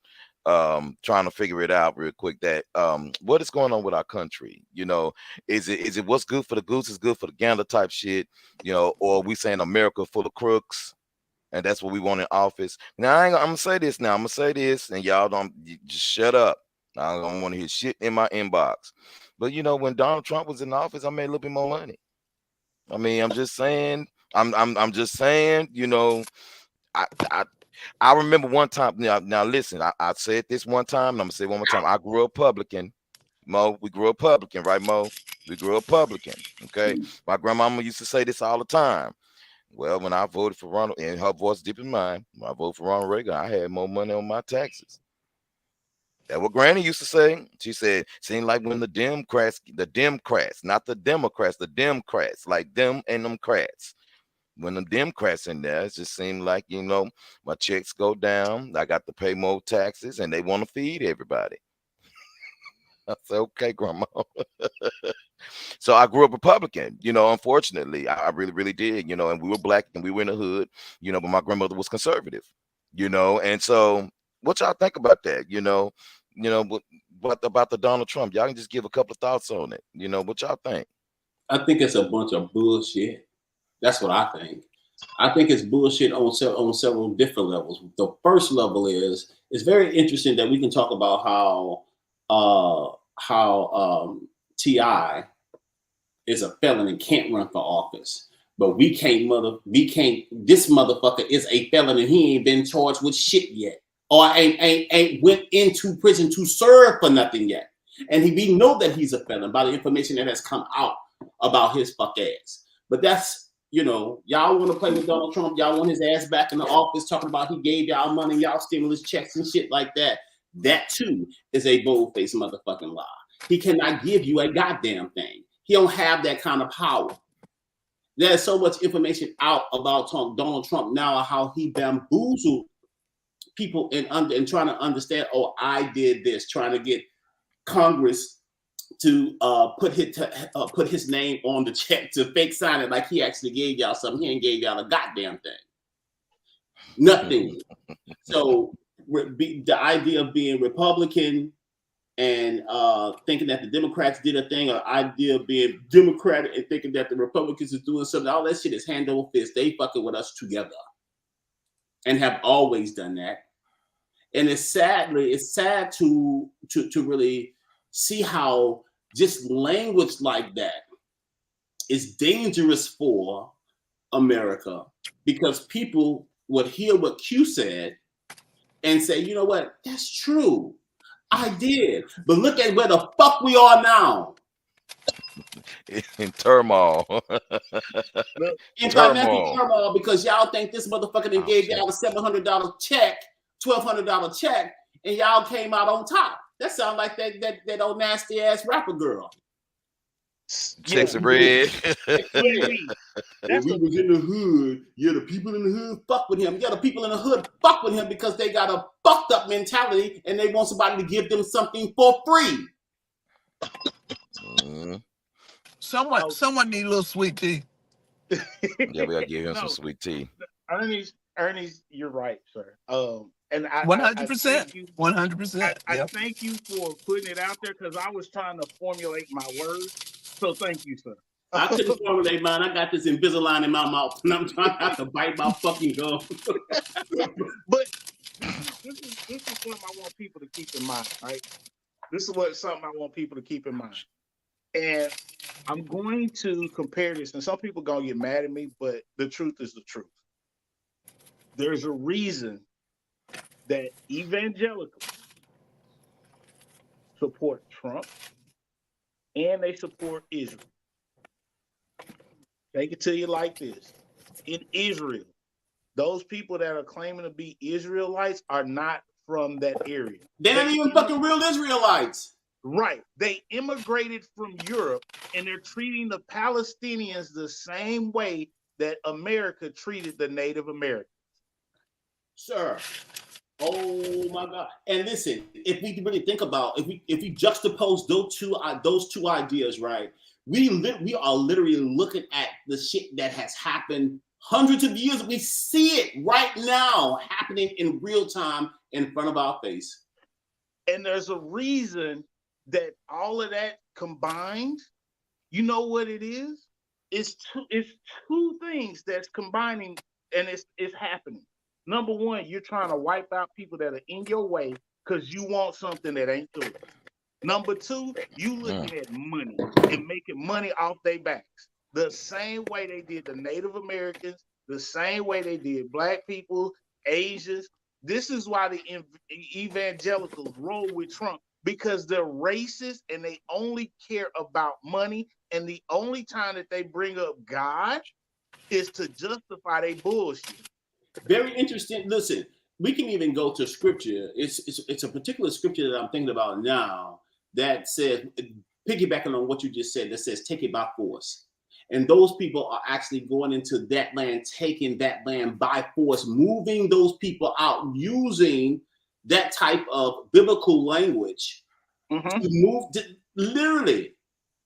trying to figure it out real quick. That what is going on with our country? Is it what's good for the goose is good for the gander type shit? Or are we saying America full of crooks? And that's what we want in office. Now I'm gonna say this. Now I'm gonna say this, and y'all just shut up. I don't want to hear shit in my inbox. But when Donald Trump was in office, I made a little bit more money. I mean, I'm just saying. I'm just saying. I I remember one time. Now listen. I said this one time, and I'm gonna say it one more time. I grew up Republican. Mo, we grew up Republican, right, Mo? We grew up Republican. Okay. My grandmama used to say this all the time. Well, when I voted for Ronald, and her voice deep in mine, when I voted for Ronald Reagan, I had more money on my taxes. That's what Granny used to say. She said, seemed like when the Democrats, not the Democrats, like them and them crats. When the Democrats in there, it just seemed like, my checks go down. I got to pay more taxes and they want to feed everybody. I said, okay, Grandma. So I grew up Republican, unfortunately. I really, really did, and we were black and we were in the hood, but my grandmother was conservative, and so what y'all think about that? What about the Donald Trump? Y'all can just give a couple of thoughts on it. What y'all think? I think it's a bunch of bullshit. That's what I think. I think it's bullshit on several different levels. The first level is it's very interesting that we can talk about how T.I. is a felon and can't run for office. But this motherfucker is a felon and he ain't been charged with shit yet. Or ain't went into prison to serve for nothing yet. And we know that he's a felon by the information that has come out about his fuck ass. But that's, y'all want to play with Donald Trump. Y'all want his ass back in the office talking about he gave y'all money, y'all stimulus checks and shit like that. That too is a bold-faced motherfucking lie. He cannot give you a goddamn thing. He don't have that kind of power. There's so much information out about Donald Trump now, how he bamboozled people and trying to understand, oh, I did this, trying to get Congress to put his name on the check to fake sign it like he actually gave y'all something. He ain't gave y'all a goddamn thing. Nothing. So the idea of being Republican and thinking that the Democrats did a thing, or idea of being Democratic and thinking that the Republicans is doing something, all that shit is hand over fist. They fucking with us together and have always done that. And it's sad to really see how just language like that is dangerous for America, because people would hear what Q said and say, you know what, that's true. I did. But look at where the fuck we are now. In turmoil. In financial turmoil, because y'all think this motherfucker done gave y'all a $700 check, $1,200 check, and y'all came out on top. That sounds like that old nasty ass rapper girl. Sexy red. TV. If we was in the hood, the people in the hood fuck with him. The people in the hood fuck with him because they got a fucked up mentality and they want somebody to give them something for free. Someone need a little sweet tea. Yeah, we gotta give him some sweet tea. Ernest, you're right, sir. And I 100%. 100%. I thank you for putting it out there because I was trying to formulate my words. So thank you, sir. I couldn't formulate mine. I got this Invisalign in my mouth and I'm trying not to bite my fucking gum. But this is something I want people to keep in mind, right? This is something I want people to keep in mind. And I'm going to compare this, and some people gonna get mad at me, but the truth is the truth. There's a reason that evangelicals support Trump and they support Israel. Take it to you like this. In Israel, those people that are claiming to be Israelites are not from that area. They're not even fucking real Israelites. Right. They immigrated from Europe and they're treating the Palestinians the same way that America treated the Native Americans. Sir. Oh my God. And listen, if we really think about, if we juxtapose those two ideas, right? We are literally looking at the shit that has happened hundreds of years. We see it right now happening in real time in front of our face. And there's a reason that all of that combined, you know what it is? It's two things that's combining and it's happening. Number one, you're trying to wipe out people that are in your way because you want something that ain't yours. Number two, you looking at money and making money off their backs. The same way they did the Native Americans, the same way they did Black people, Asians. This is why the evangelicals roll with Trump, because they're racist and they only care about money. And the only time that they bring up God is to justify their bullshit. Very interesting. Listen, we can even go to scripture. It's a particular scripture that I'm thinking about now that says, piggybacking on what you just said, that says, take it by force. And those people are actually going into that land, taking that land by force, moving those people out, using that type of biblical language to move literally.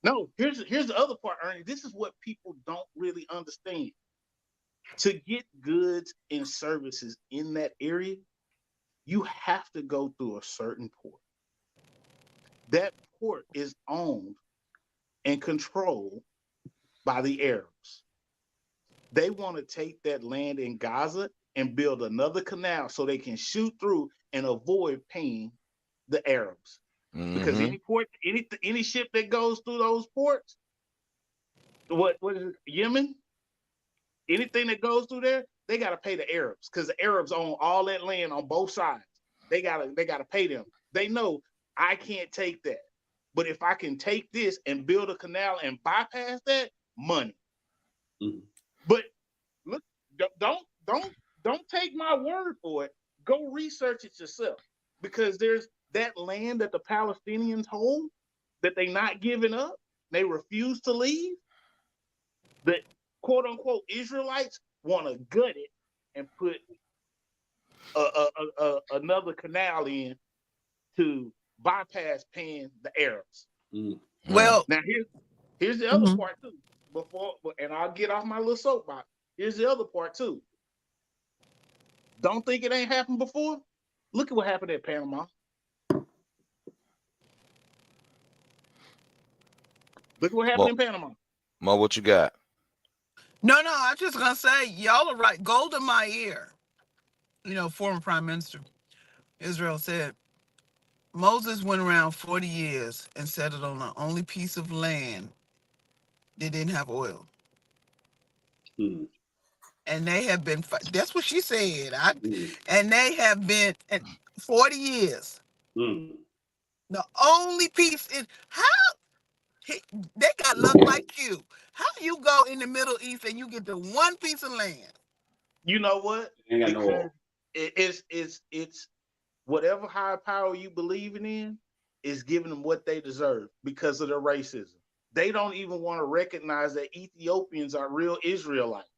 No, here's the other part, Ernie. This is what people don't really understand. To get goods and services in that area, you have to go through a certain port. That port is owned and controlled by the Arabs. They want to take that land in Gaza and build another canal so they can shoot through and avoid paying the Arabs. Because any ship that goes through those ports, what is it, Yemen? Anything that goes through there, they got to pay the Arabs because the Arabs own all that land on both sides. They gotta pay them. They know I can't take that, but if I can take this and build a canal and bypass that, money. But look, don't take my word for it. Go research it yourself, because there's that land that the Palestinians hold that they not giving up. They refuse to leave. That quote unquote Israelites want to gut it and put another canal in to bypass paying the Arabs. Well, now here's the other part too. And I'll get off my little soapbox. Here's the other part too. Don't think it ain't happened before. Look at what happened at Panama. Look what happened in Panama. Mo, what you got? No, I'm just gonna say y'all are right. Golda Meir, former prime minister, Israel, said Moses went around 40 years and settled on the only piece of land that didn't have oil. And they have been, that's what she said. And they have been 40 years. The only piece in, they got luck like you. How you go in the Middle East and you get the one piece of land? You know what? Because it's whatever higher power you believing in is giving them what they deserve because of their racism. they don't even want to recognize that Ethiopians are real Israelites.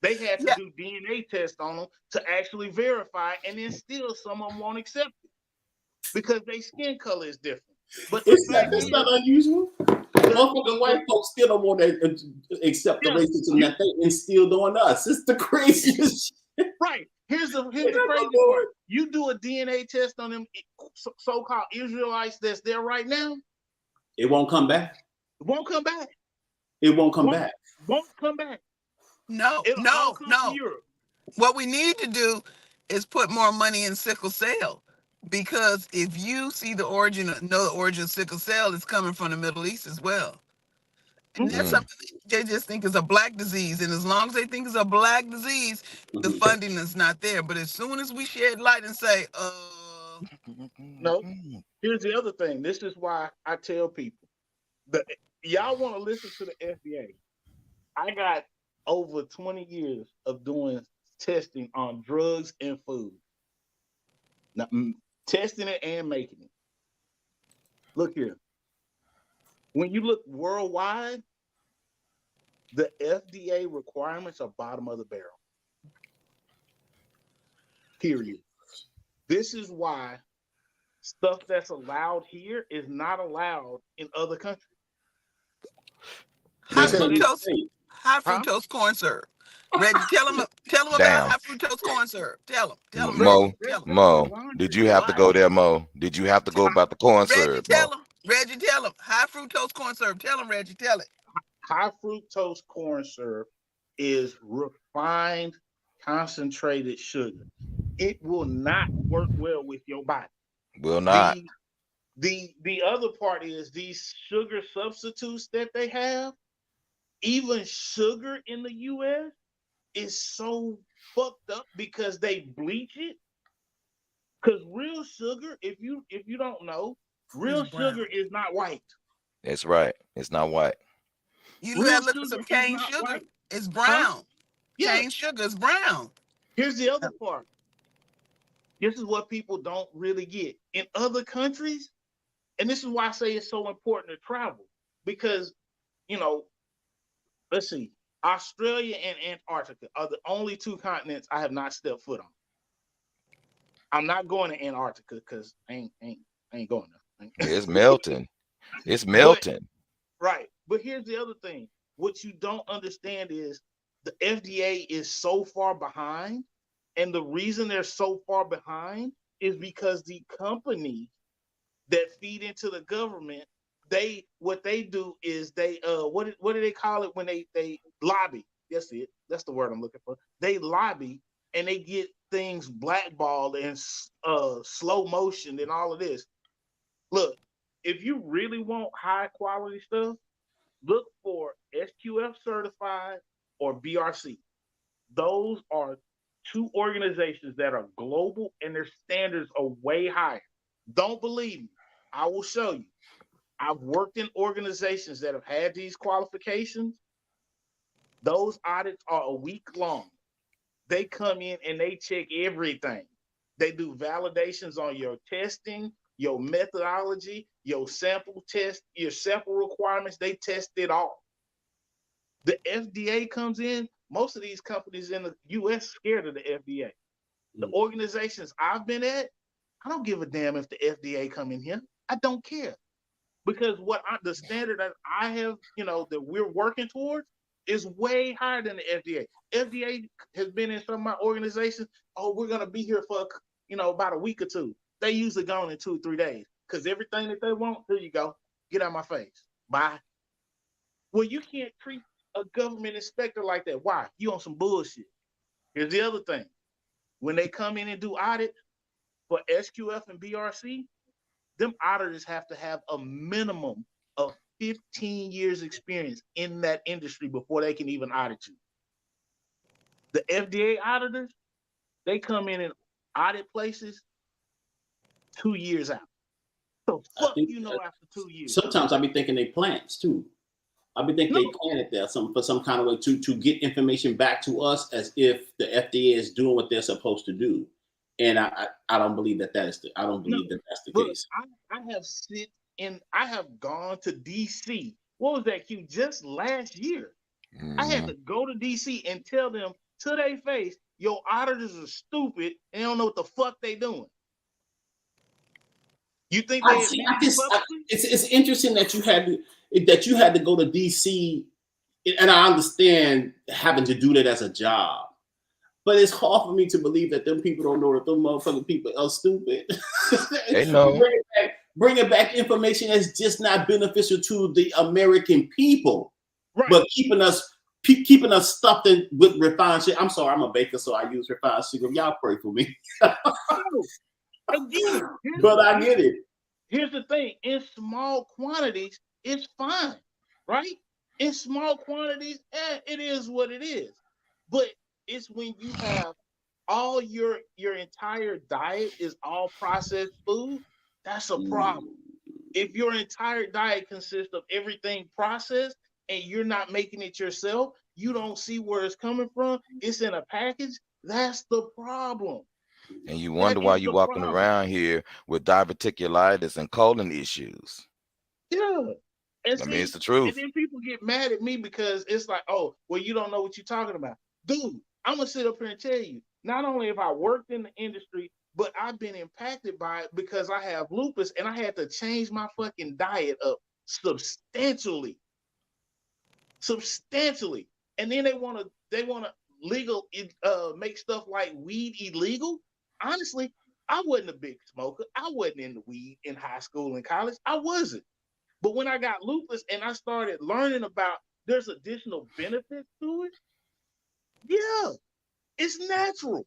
They had to Yeah. do DNA tests on them to actually verify, and then still some of them won't accept it because their skin color is different. But the fact That's is, not unusual. Motherfucking white folks still don't want to accept the racism that they instilled on us. It's the craziest shit. Right. Here's the crazy part. You do a DNA test on them so-called Israelites that's there right now. It won't come back. It won't come back. It won't come back. Won't come back. No. It'll all come from Europe. What we need to do is put more money in sickle cell, because if you see the origin of sickle cell, it's coming from the Middle East as well. And that's something they just think is a black disease. And as long as they think it's a black disease, the funding is not there. But as soon as we shed light and say, no, here's the other thing. This is why I tell people that y'all want to listen to the FDA. I got over 20 years of doing testing on drugs and food. Now, testing it and making it. Look here. When you look worldwide, the FDA requirements are bottom of the barrel. Period. This is why stuff that's allowed here is not allowed in other countries. high fructose corn syrup. Reggie, tell them about high fructose corn syrup. Tell them. Mo, did you have to go there, Mo? Did you have to go about the corn syrup, Mo? Reggie, tell them. High fructose corn syrup. Tell them, Reggie, tell it. High fructose corn syrup is refined, concentrated sugar. It will not work well with your body. Will not. The other part is these sugar substitutes that they have. Even sugar in the U.S. is so fucked up because they bleach it. Because real sugar, if you don't know, real sugar is not white. That's right. It's not white. You gotta look at some cane sugar. White. It's brown. Yeah. Cane sugar is brown. Here's the other part. This is what people don't really get. In other countries, and this is why I say it's so important to travel. Because, let's see, Australia and Antarctica are the only two continents I have not stepped foot on. I'm not going to Antarctica because I ain't going there. It's melting. It's melting. Right. But here's the other thing. What you don't understand is the FDA is so far behind. And the reason they're so far behind is because the companies that feed into the government, what they do is they what do they call it when they lobby? That's it. That's the word I'm looking for. They lobby and they get things blackballed and slow motion and all of this. Look, if you really want high quality stuff, look for SQF certified or BRC. Those are two organizations that are global and their standards are way higher. Don't believe me. I will show you. I've worked in organizations that have had these qualifications. Those audits are a week long. They come in and they check everything. They do validations on your testing, your methodology, your sample test, your sample requirements. They test it all. The FDA comes in. Most of these companies in the U.S. scared of the FDA. The organizations I've been at, I don't give a damn if the FDA come in here. I don't care. Because the standard that I have, that we're working towards is way higher than the FDA. FDA has been in some of my organizations. Oh, we're going to be here for, about a week or two. They usually gone in 2 or 3 days because everything that they want, here you go. Get out of my face. Bye. Well, you can't treat a government inspector like that. Why? You on some bullshit. Here's the other thing. When they come in and do audit for SQF and BRC, them auditors have to have a minimum of 15 years experience in that industry before they can even audit you. The FDA auditors, they come in and audit places 2 years out. So fuck after 2 years. Sometimes I be thinking they plants too. I be thinking they planted there for some kind of way to get information back to us as if the FDA is doing what they're supposed to do. And I don't believe that is I don't believe that that's the case. I have gone to DC what was that, Q? Just last year, I had Mhm. to go to DC and tell them to their face, your auditors are stupid and they don't know what the fuck they doing. You think they admitted it publicly? It's interesting that you had to go to DC, and I understand having to do that as a job. But it's hard for me to believe that them people don't know that them motherfucking people are stupid. They know. Bringing back information that's just not beneficial to the American people, Right. but keeping us stuffed in with refined shit. I'm sorry, I'm a baker, so I use refined sugar. Y'all pray for me. No. Again, But I get it. Here's the thing: in small quantities, it's fine, right? In small quantities, it is what it is. But it's when you have all your entire diet is all processed food, that's a problem. If your entire diet consists of everything processed and you're not making it yourself, you don't see where it's coming from, it's in a package, that's the problem. And you That wonder why is you the walking problem. around here with diverticulitis and colon issues. Yeah. And I mean, it's see, the and truth. then people get mad at me because it's like, oh, well, you don't know what you're talking about. Dude, I'm gonna sit up here and tell you, not only have I worked in the industry, but I've been impacted by it because I have lupus and I had to change my fucking diet up substantially. Substantially. And then they wanna legal make stuff like weed illegal. Honestly, I wasn't a big smoker. I wasn't into weed in high school and college. I wasn't. But when I got lupus and I started learning about there's additional benefits to it, yeah, it's natural.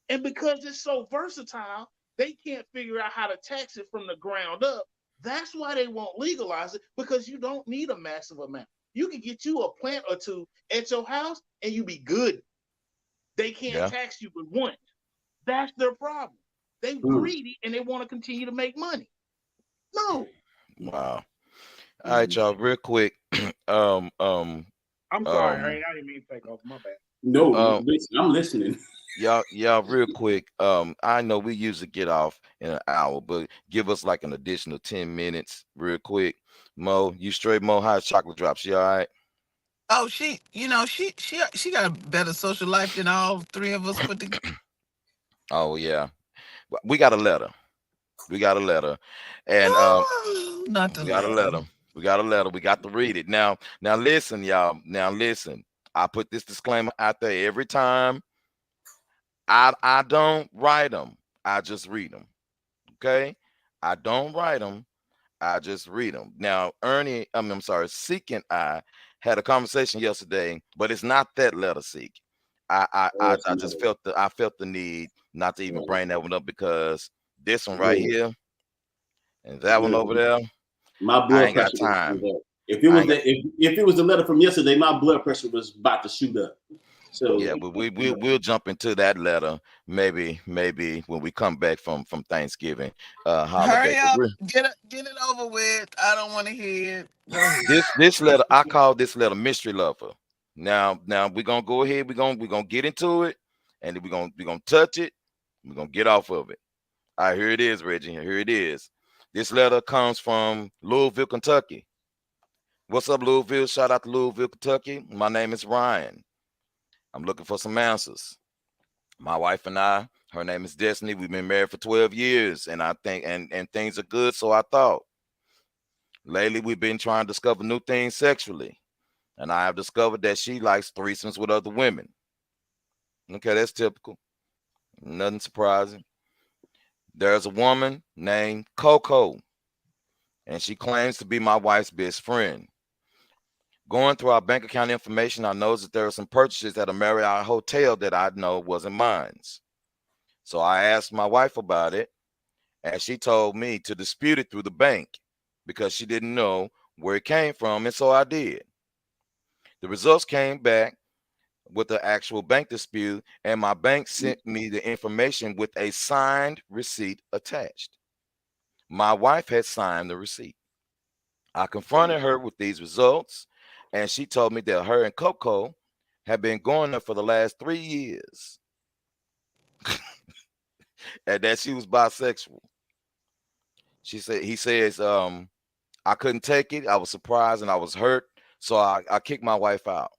And because it's so versatile, they can't figure out how to tax it from the ground up. That's why they won't legalize it, because you don't need a massive amount. You can get you a plant or two at your house and you be good. They can't Yeah. tax you but once. That's their problem. They greedy and they want to continue to make money. No. Wow. All right, y'all. Real quick. um. Um. I'm sorry, Um. I didn't mean to take off. My bad. No, Um. listen, I'm listening. Y'all. Real quick. I know we usually get off in an hour, but give us like an additional 10 minutes, real quick. Mo, you straight? Mo, how's chocolate drop? She all right? Oh, she got a better social life than all three of us put together. Oh yeah. We got a letter. We got a letter, and Not the we got a letter. letter. We got a letter. We got to read it now. Now listen, y'all. Now listen. I put this disclaimer out there every time. I don't write them. I just read them. Okay. I don't write them. I just read them. Now, I'm sorry, Seek and I had a conversation yesterday, but it's not that letter, Seek. I just felt the need not to even bring that one up because this one right Good, here and that one good. over there, My I blood ain't got pressure was shoot time. up. If it I was ain't got if it was the letter from yesterday, my blood pressure was about to shoot up. So Yeah, but we'll jump into that letter maybe when we come back from Thanksgiving holiday. Hurry up, get it over with. I don't want to hear it. Go ahead. This letter, I call this letter mystery lover. Now we're gonna go ahead, we're gonna get into it, and then we're gonna touch it, we're gonna get off of it. All right, here it is, Reggie. Here it is. This letter comes from Louisville, Kentucky. What's up, Louisville? Shout out to Louisville, Kentucky. My name is Ryan. I'm looking for some answers. My wife and I, her name is Destiny. We've been married for 12 years, and I think and things are good, so I thought. Lately, we've been trying to discover new things sexually, and I have discovered that she likes threesomes with other women. Okay, that's typical. Nothing surprising. There's a woman named Coco, and she claims to be my wife's best friend. Going through our bank account information, I noticed that there are some purchases at a Marriott hotel that I know wasn't mine. So I asked my wife about it, and she told me to dispute it through the bank because she didn't know where it came from, and so I did. The results came back with the actual bank dispute, and my bank sent me the information with a signed receipt attached. My wife had signed the receipt. I confronted her with these results, and she told me that her and Coco have been going there for the last 3 years and that she was bisexual. He says, I I couldn't take it. I was surprised and I was hurt. So I kicked my wife out.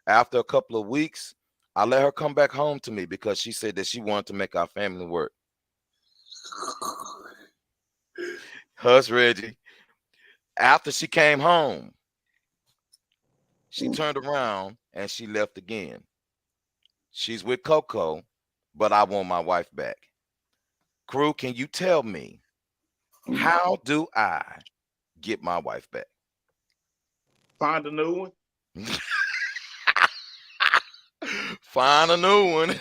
After a couple of weeks, I let her come back home to me because she said that she wanted to make our family work. Hush, Reggie. After she came home, she turned around and she left again. She's with Coco, but I want my wife back. Crew, can you tell me, how do I get my wife back? Find a new one. Find a new one.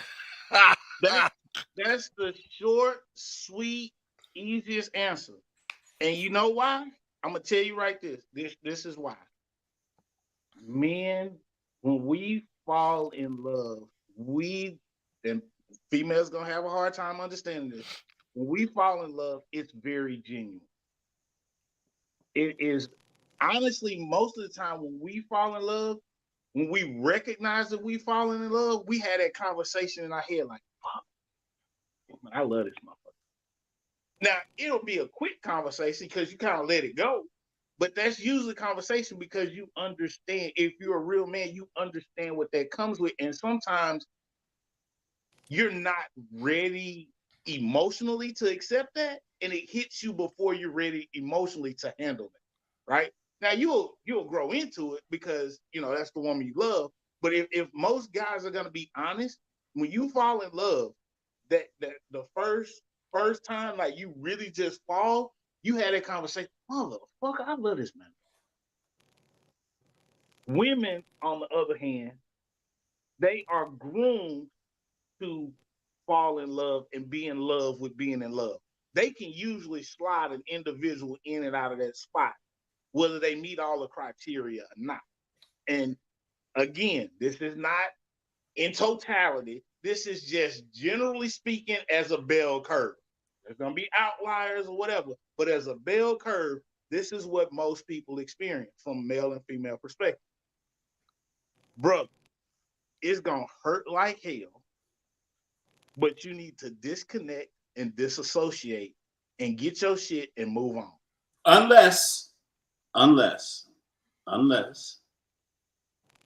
That's the short, sweet, easiest answer. And you know why? I'm gonna tell you right this is why. Men, when we fall in love, and females gonna have a hard time understanding this. When we fall in love, it's very genuine. It is honestly most of the time when we fall in love, when we recognize that we falling in love, we had that conversation in our head like, fuck, man, I love this motherfucker. Now, it'll be a quick conversation because you kind of let it go. But that's usually a conversation because you understand. If you're a real man, you understand what that comes with. And sometimes you're not ready emotionally to accept that. And it hits you before you're ready emotionally to handle it. Right? Now, you'll grow into it because, that's the woman you love. But if most guys are going to be honest, when you fall in love, that the first time, like you really just fall, you had that conversation. Motherfucker, I love this man. Women, on the other hand, they are groomed to fall in love and be in love with being in love. They can usually slide an individual in and out of that spot, whether they meet all the criteria or not. And again, this is not in totality. This is just generally speaking as a bell curve. There's going to be outliers or whatever, but as a bell curve, this is what most people experience from male and female perspective. Brother, it's going to hurt like hell, but you need to disconnect and disassociate and get your shit and move on. Unless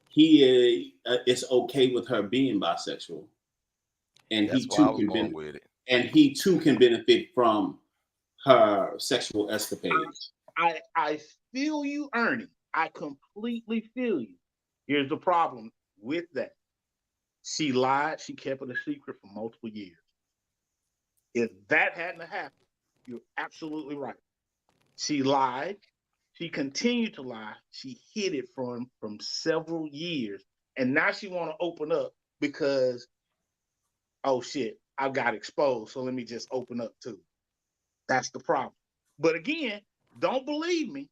he is okay with her being bisexual, and That's he why I too was can going with it. and he too can benefit from her sexual escapades. I feel you, Ernie. I completely feel you. Here's the problem with that. She lied. She kept it a secret for multiple years. If that hadn't happened, you're absolutely right. She lied. She continued to lie. She hid it from several years. And now she want to open up because, oh shit, I got exposed. So let me just open up too. That's the problem. But again, don't believe me.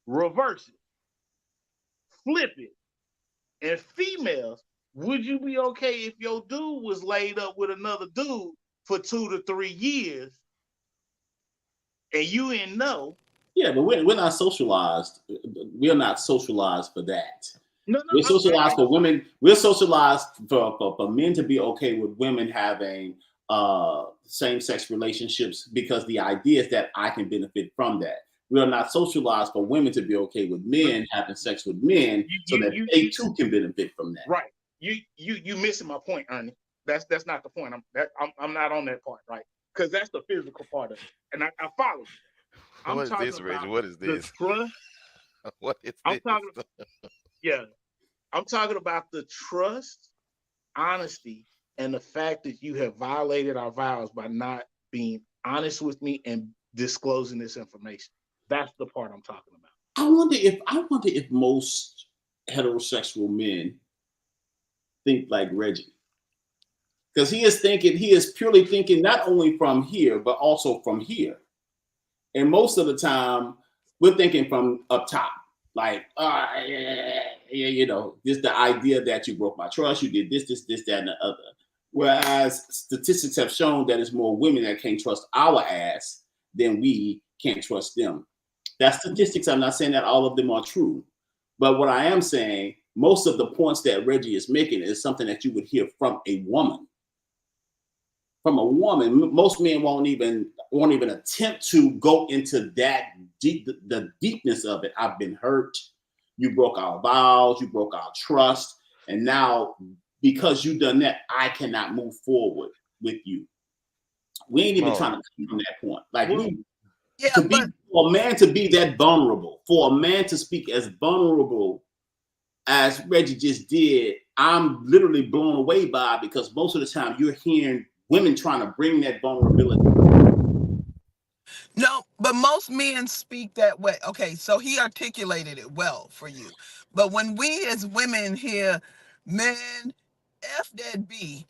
Reverse it. Flip it. And females, would you be okay if your dude was laid up with another dude for 2 to 3 years and you didn't know? Yeah, but we're not socialized. We're not socialized for that. No, We're socialized for women. We're socialized for men to be okay with women having same-sex relationships because the idea is that I can benefit from that. We are not socialized for women to be okay with men having sex with men so that they too can benefit from that. Right. You missing my point, Ernie. That's not the point. I'm not on that part, right? Because that's the physical part of it. And I follow you. What is this, Reggie? What is this? The trust. What is I'm this? I'm talking about the trust, honesty, and the fact that you have violated our vows by not being honest with me and disclosing this information. That's the part I'm talking about. I wonder if most heterosexual men think like Reggie. Because he is purely thinking not only from here, but also from here. And most of the time, we're thinking from up top. Like, just the idea that you broke my trust, you did this, that, and the other. Whereas statistics have shown that it's more women that can't trust our ass than we can't trust them. That's statistics. I'm not saying that all of them are true. But what I am saying, most of the points that Reggie is making is something that you would hear from a woman. From a woman, most men won't even won't even attempt to go into that deep, the deepness of it. I've been hurt. You broke our vows. You broke our trust. And now, because you've done that, I cannot move forward with you. We ain't even trying to come from that point. Like, for a man to be that vulnerable, for a man to speak as vulnerable as Reggie just did, I'm literally blown away by it, because most of the time you're hearing women trying to bring that vulnerability. No, but most men speak that way. Okay, so he articulated it well for you. But when we as women hear, man, F that B,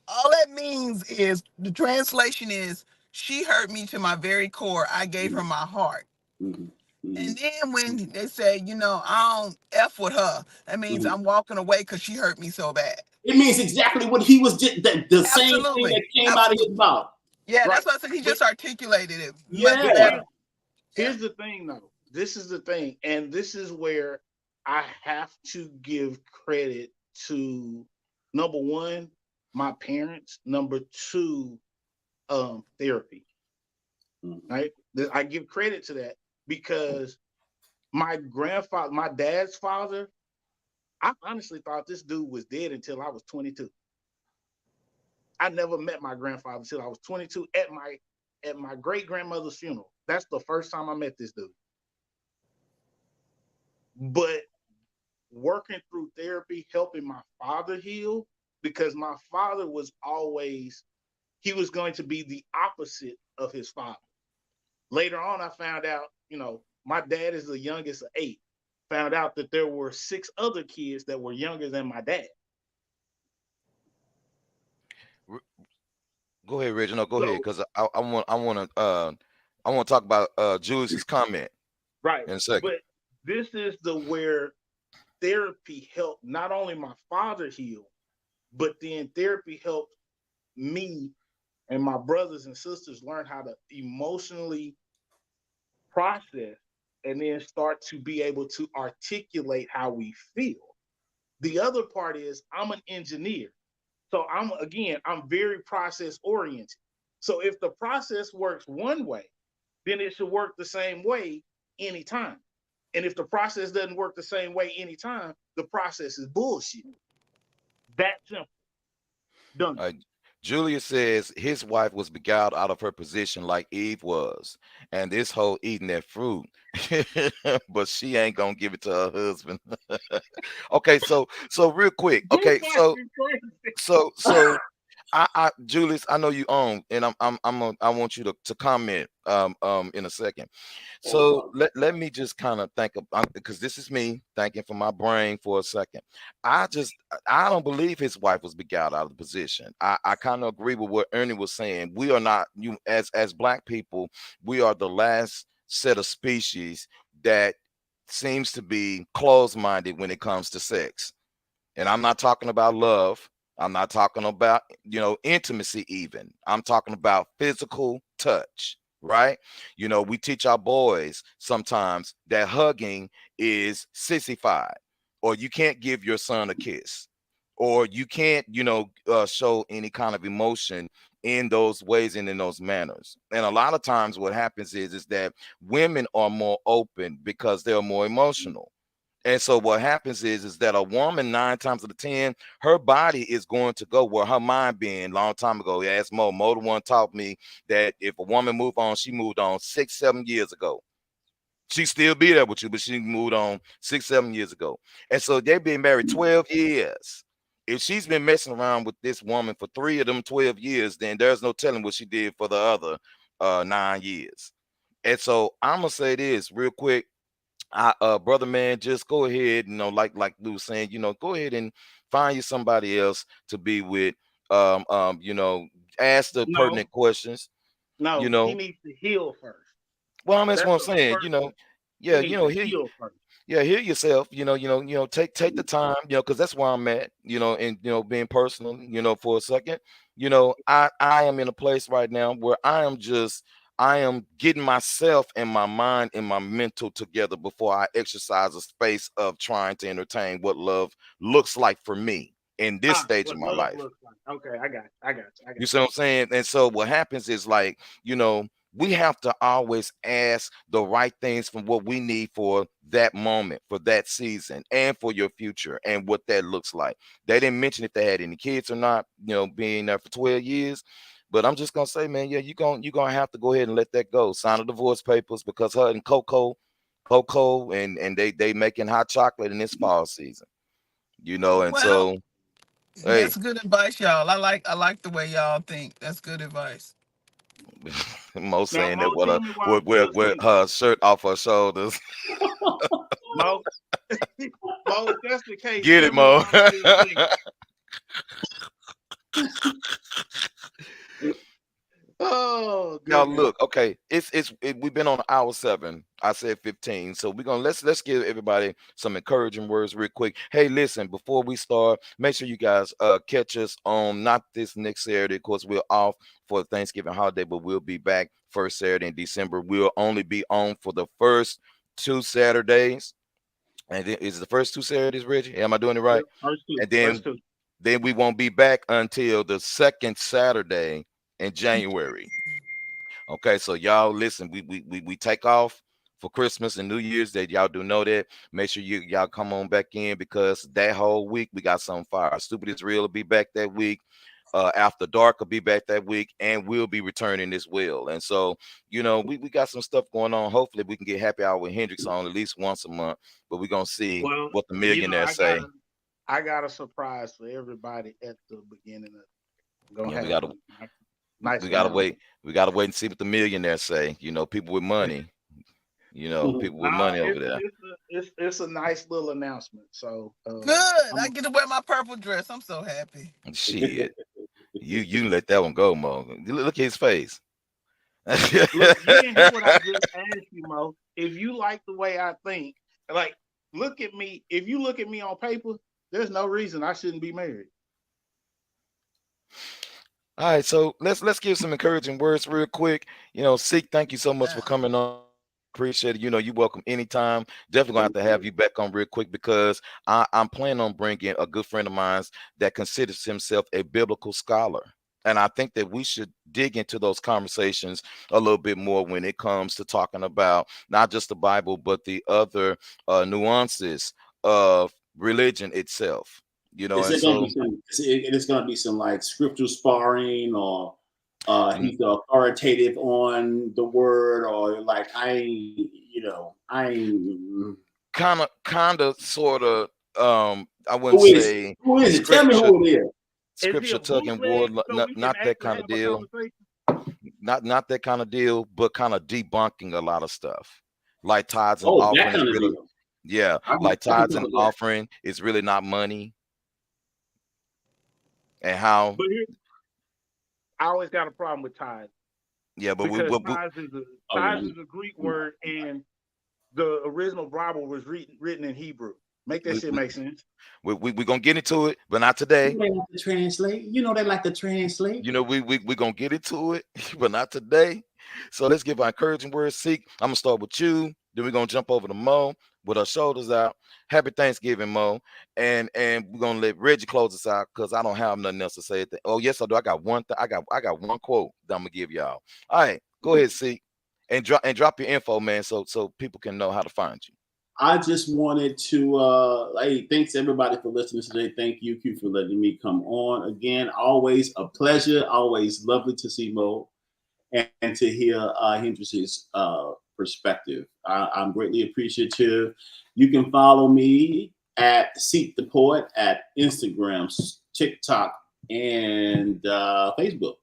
all that means is, the translation is, she hurt me to my very core. I gave her my heart. Mm-hmm. Mm-hmm. And then when they say, I don't F with her, that means I'm walking away because she hurt me so bad. It means exactly what he was just, the same thing that came out of his mouth. Yeah, right. That's what I said. He just articulated it much better. Here's the thing, though. This is the thing, and this is where I have to give credit to, number one, my parents. Number two, therapy. Right? I give credit to that, because my grandfather, my dad's father, I honestly thought this dude was dead until I was 22. I never met my grandfather until I was 22 at my great grandmother's funeral. That's the first time I met this dude. But working through therapy, helping my father heal, because my father was always, he was going to be the opposite of his father. Later on, I found out, my dad is the youngest of 8. Found out that there were 6 other kids that were younger than my dad. Go ahead, Reginald. Go ahead, because I want to talk about Julius's comment. Right. In a second. But this is where therapy helped not only my father heal, but then therapy helped me and my brothers and sisters learn how to emotionally process and then start to be able to articulate how we feel. The other part is, I'm an engineer. So I'm very process oriented. So if the process works one way, then it should work the same way anytime. And if the process doesn't work the same way anytime, the process is bullshit. That simple. Done. Julius says his wife was beguiled out of her position like Eve was, and this whole eating that fruit, but she ain't gonna give it to her husband. Okay, so real quick. Okay, so Julius, I know you own, and I want you to comment in a second. So let me just kind of think of, because this is me thinking from my brain for a second. I don't believe his wife was beguiled out of the position. I kind of agree with what Ernie was saying. We are not, as Black people, we are the last set of species that seems to be closed-minded when it comes to sex. And I'm not talking about love. I'm not talking about, intimacy even. I'm talking about physical touch, right? We teach our boys sometimes that hugging is sissified, or you can't give your son a kiss, or you can't, show any kind of emotion in those ways and in those manners. And a lot of times what happens is that women are more open because they're more emotional. And so what happens is that a woman 9 times out of 10, her body is going to go where her mind been long time ago. Yeah, ask Mo. Mo the one taught me that if a woman moved on, she moved on 6-7 years ago. She still be there with you, but she moved on 6-7 years ago. And so they've been married 12 years. If she's been messing around with this woman for 3 of them 12 years, then there's no telling what she did for the other 9 years. And so I'm gonna say this real quick. Brother man, just go ahead, like Lou was saying, go ahead and find you somebody else to be with. Ask the pertinent questions. No, he needs to heal first. Well, that's what I'm saying. Heal first. Yeah, heal yourself. Take the time. Because that's where I'm at. And being personal. For a second. I am in a place right now where I am getting myself and my mind and my mental together before I exercise a space of trying to entertain what love looks like for me in this stage of my life. Okay, I got you. You see what I'm saying? And so what happens is, like, we have to always ask the right things from what we need for that moment, for that season, and for your future, and what that looks like. They didn't mention if they had any kids or not, being there for 12 years. But I'm just gonna say, man, yeah, you're gonna have to go ahead and let that go. Sign the divorce papers, because her and Coco, and they making hot chocolate in this fall season. And Well, so, hey, that's good advice, y'all. I like the way y'all think. That's good advice. Mo Now, saying that Mo, with tell her me why I'm with, still with single. her shirt off her shoulders. Mo, Mo, if that's the case, Get tell it, me Mo. why I'm still single. Oh Y'all goodness. look, okay. We've been on hour 7. I said 15. So we're gonna let's give everybody some encouraging words real quick. Hey, listen, before we start, make sure you guys catch us on not this next Saturday. Of course, we're off for the Thanksgiving holiday, but we'll be back first Saturday in December. We'll only be on for the first 2 Saturdays. And then is it the first 2 Saturdays, Reggie? Am I doing it Yep, right? first two, And first two. then we won't be back until the second Saturday in January. Okay, so y'all listen, we take off for Christmas and New Year's. That y'all do know that. Make sure y'all come on back in, because that whole week we got some fire. Stupid is Real will be back that week. After Dark will be back that week, and we'll be returning as well. And so, we got some stuff going on. Hopefully we can get happy hour with Hendrix on at least once a month, but we're gonna see Well, what the you know, millionaires say. I got a surprise for everybody at the beginning of. I'm gonna Yeah, we have gotta a nice we gotta announcement. wait. We gotta wait and see what the millionaires say. People with money. People with Nah, money over there. it's a nice little announcement. So Good. I I'm get to wear my purple dress. I'm so happy. Shit. You can let that one go, Mo. Look at his face. look. You didn't hear what I just asked you, Mo. If you like the way I think, like, look at me. If you look at me on paper, there's no reason I shouldn't be married. All right, so let's give some encouraging words real quick. Seek, thank you so much for Yeah. coming on. Appreciate it. You welcome anytime. Definitely gonna have to have you back on real quick, because I'm planning on bringing a good friend of mine that considers himself a biblical scholar. And I think that we should dig into those conversations a little bit more when it comes to talking about not just the Bible, but the other nuances of religion itself. Is And it going to so be some? It's going to be some like scriptural sparring, or mm, he's authoritative on the word, or like I ain't. kind of sort of, I wouldn't Who is it? say Who is it? Tell me scripture who it is. Is he a tugging bootleg war, so we can not that actually kind of have a deal, conversation? not that kind of deal, but kind of debunking a lot of stuff, like tithes and Oh, that offering is kind of really, deal. yeah, like I can tithes come and with that. offering is really not money. And how, But here, I always got a problem with tithe yeah, but because Oh yeah, tithe is a Greek word and the original Bible was written in Hebrew. Make that we, shit we, make sense. we gonna get into it, but not today. they like to translate. They like to translate. We gonna get into it, but not today. So let's give our encouraging words. Seek, I'm gonna start with you. Then we're gonna jump over to Mo with our shoulders out. Happy Thanksgiving, Mo. And we're gonna let Reggie close us out, because I don't have nothing else to say. Oh, yes, I do. I got one thing. I got one quote that I'm gonna give y'all. All right, go ahead, Seek. And drop your info, man, so people can know how to find you. I just wanted to hey, thanks everybody for listening today. Thank you, Q, for letting me come on again. Always a pleasure. Always lovely to see Mo and to hear Hendrix's perspective. I'm greatly appreciative. You can follow me at Seek the Poet at Instagram, TikTok, and Facebook.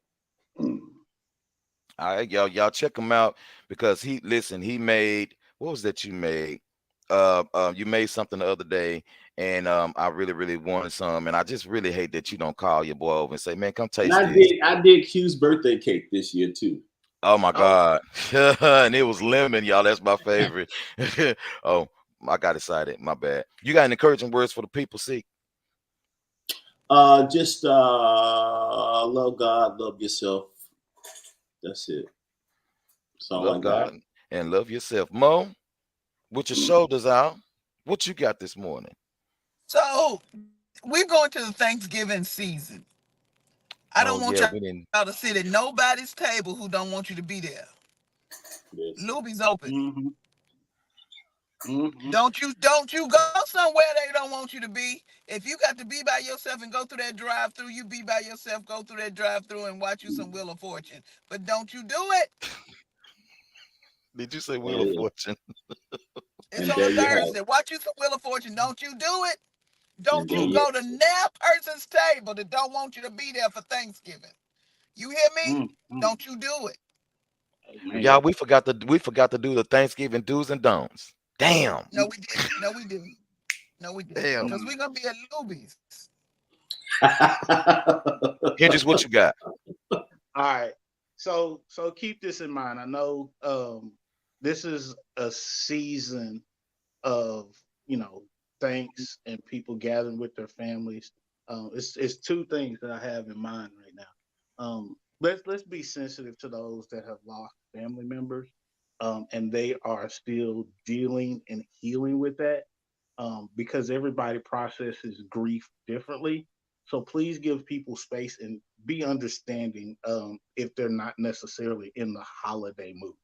All right, y'all check him out, because he made, what was that you made? You made something the other day, and I really, really wanted some, and I just really hate that you don't call your boy over and say, man, come And taste this. I did Q's birthday cake this year too. Oh my Oh, God. And it was lemon, y'all. That's my favorite. Oh, I got excited. My bad. You got any encouraging words for the people, see? Just love God, love yourself. That's it. That's all I Love got. God and love yourself. Mo, with your shoulders out, what you got this morning? So we're going to the Thanksgiving season. I Oh don't want yeah, y'all we didn't. to sit at nobody's table who don't want you to be there. Yes. Luby's open. Mm-hmm. Mm-hmm. Don't you go somewhere they don't want you to be. If you got to be by yourself and go through that drive-through, you be by yourself, go through that drive-through and watch you some Wheel of Fortune. But don't you do it. Did you say Wheel of Yeah. Fortune? It's And on there a you have Thursday. Watch you some Wheel of Fortune. Don't you do it. and Don't there you you go to that person's table that don't want you to be there for Thanksgiving. You hear me? Mm-hmm. Don't you do it. Man. Y'all, we forgot to do the Thanksgiving do's and don'ts. Damn. No, we didn't. No, we didn't. No, we didn't. Damn. Because we're gonna be at Luby's. Here's what you got. All right. So keep this in mind. I know this is a season of, thanks and people gathering with their families. It's two things that I have in mind right now. Let's be sensitive to those that have lost family members, and they are still dealing and healing with that, because everybody processes grief differently. So please give people space and be understanding, if they're not necessarily in the holiday mood.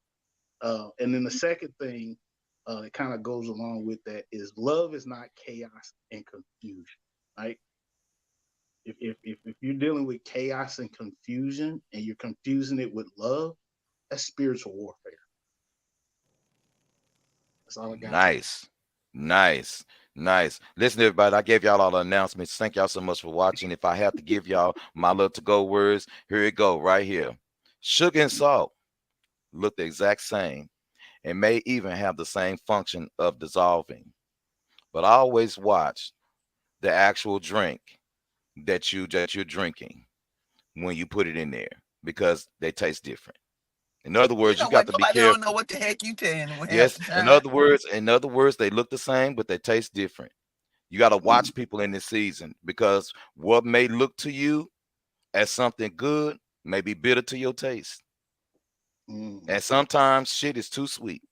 And then the second thing that kind of goes along with that is love is not chaos and confusion, right? If you're dealing with chaos and confusion and you're confusing it with love, that's spiritual warfare. That's all I got. Nice. Listen, everybody, I gave y'all all the announcements. Thank y'all so much for watching. If I have to give y'all my little to-go words, here it go, right here. Sugar and salt look the exact same and may even have the same function of dissolving. But always watch the actual drink that you're drinking when you put it in there, because they taste different. In other You words, know you got what? to be Nobody careful. don't know what the heck you telling them half Yes. the time. In other words, they look the same, but they taste different. You got to watch people in this season, because what may look to you as something good may be bitter to your taste. And sometimes shit is too sweet.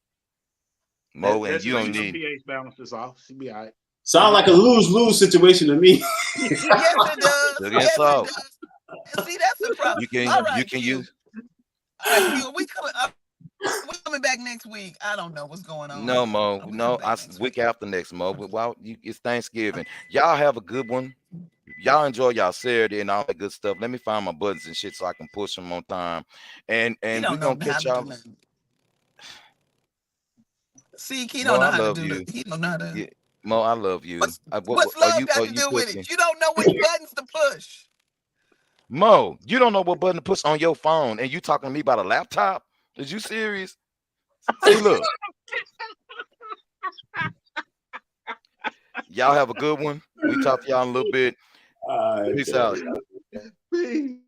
Mo, and That's you why don't her need. pH balance is off. She'll be all right. Sound like a lose-lose situation to me. Yes, it does. Sugar and Yes, it salt. does. And see, that's the problem. You can All right, you can Q. use. All right, Q. We coming back next week. I don't know what's going on. No, Mo. We No, coming back next week week. after next, Mo. But it's Thanksgiving. Y'all have a good one. Y'all enjoy y'all Saturday and all that good stuff. Let me find my buttons and shit so I can push them on time. And He we're don't know gonna how catch to do y'all. nothing. See, he Mo, don't know I how to love do you. the. He don't know how to. Yeah, Mo, I love you. What's Are love got to you do with cooking? it? You don't know which buttons to push. Mo, you don't know what button to push on your phone, and you talking to me about a laptop? Is you serious? See, look. Y'all have a good one. We talk to y'all in a little bit. All right, Peace out. Peace.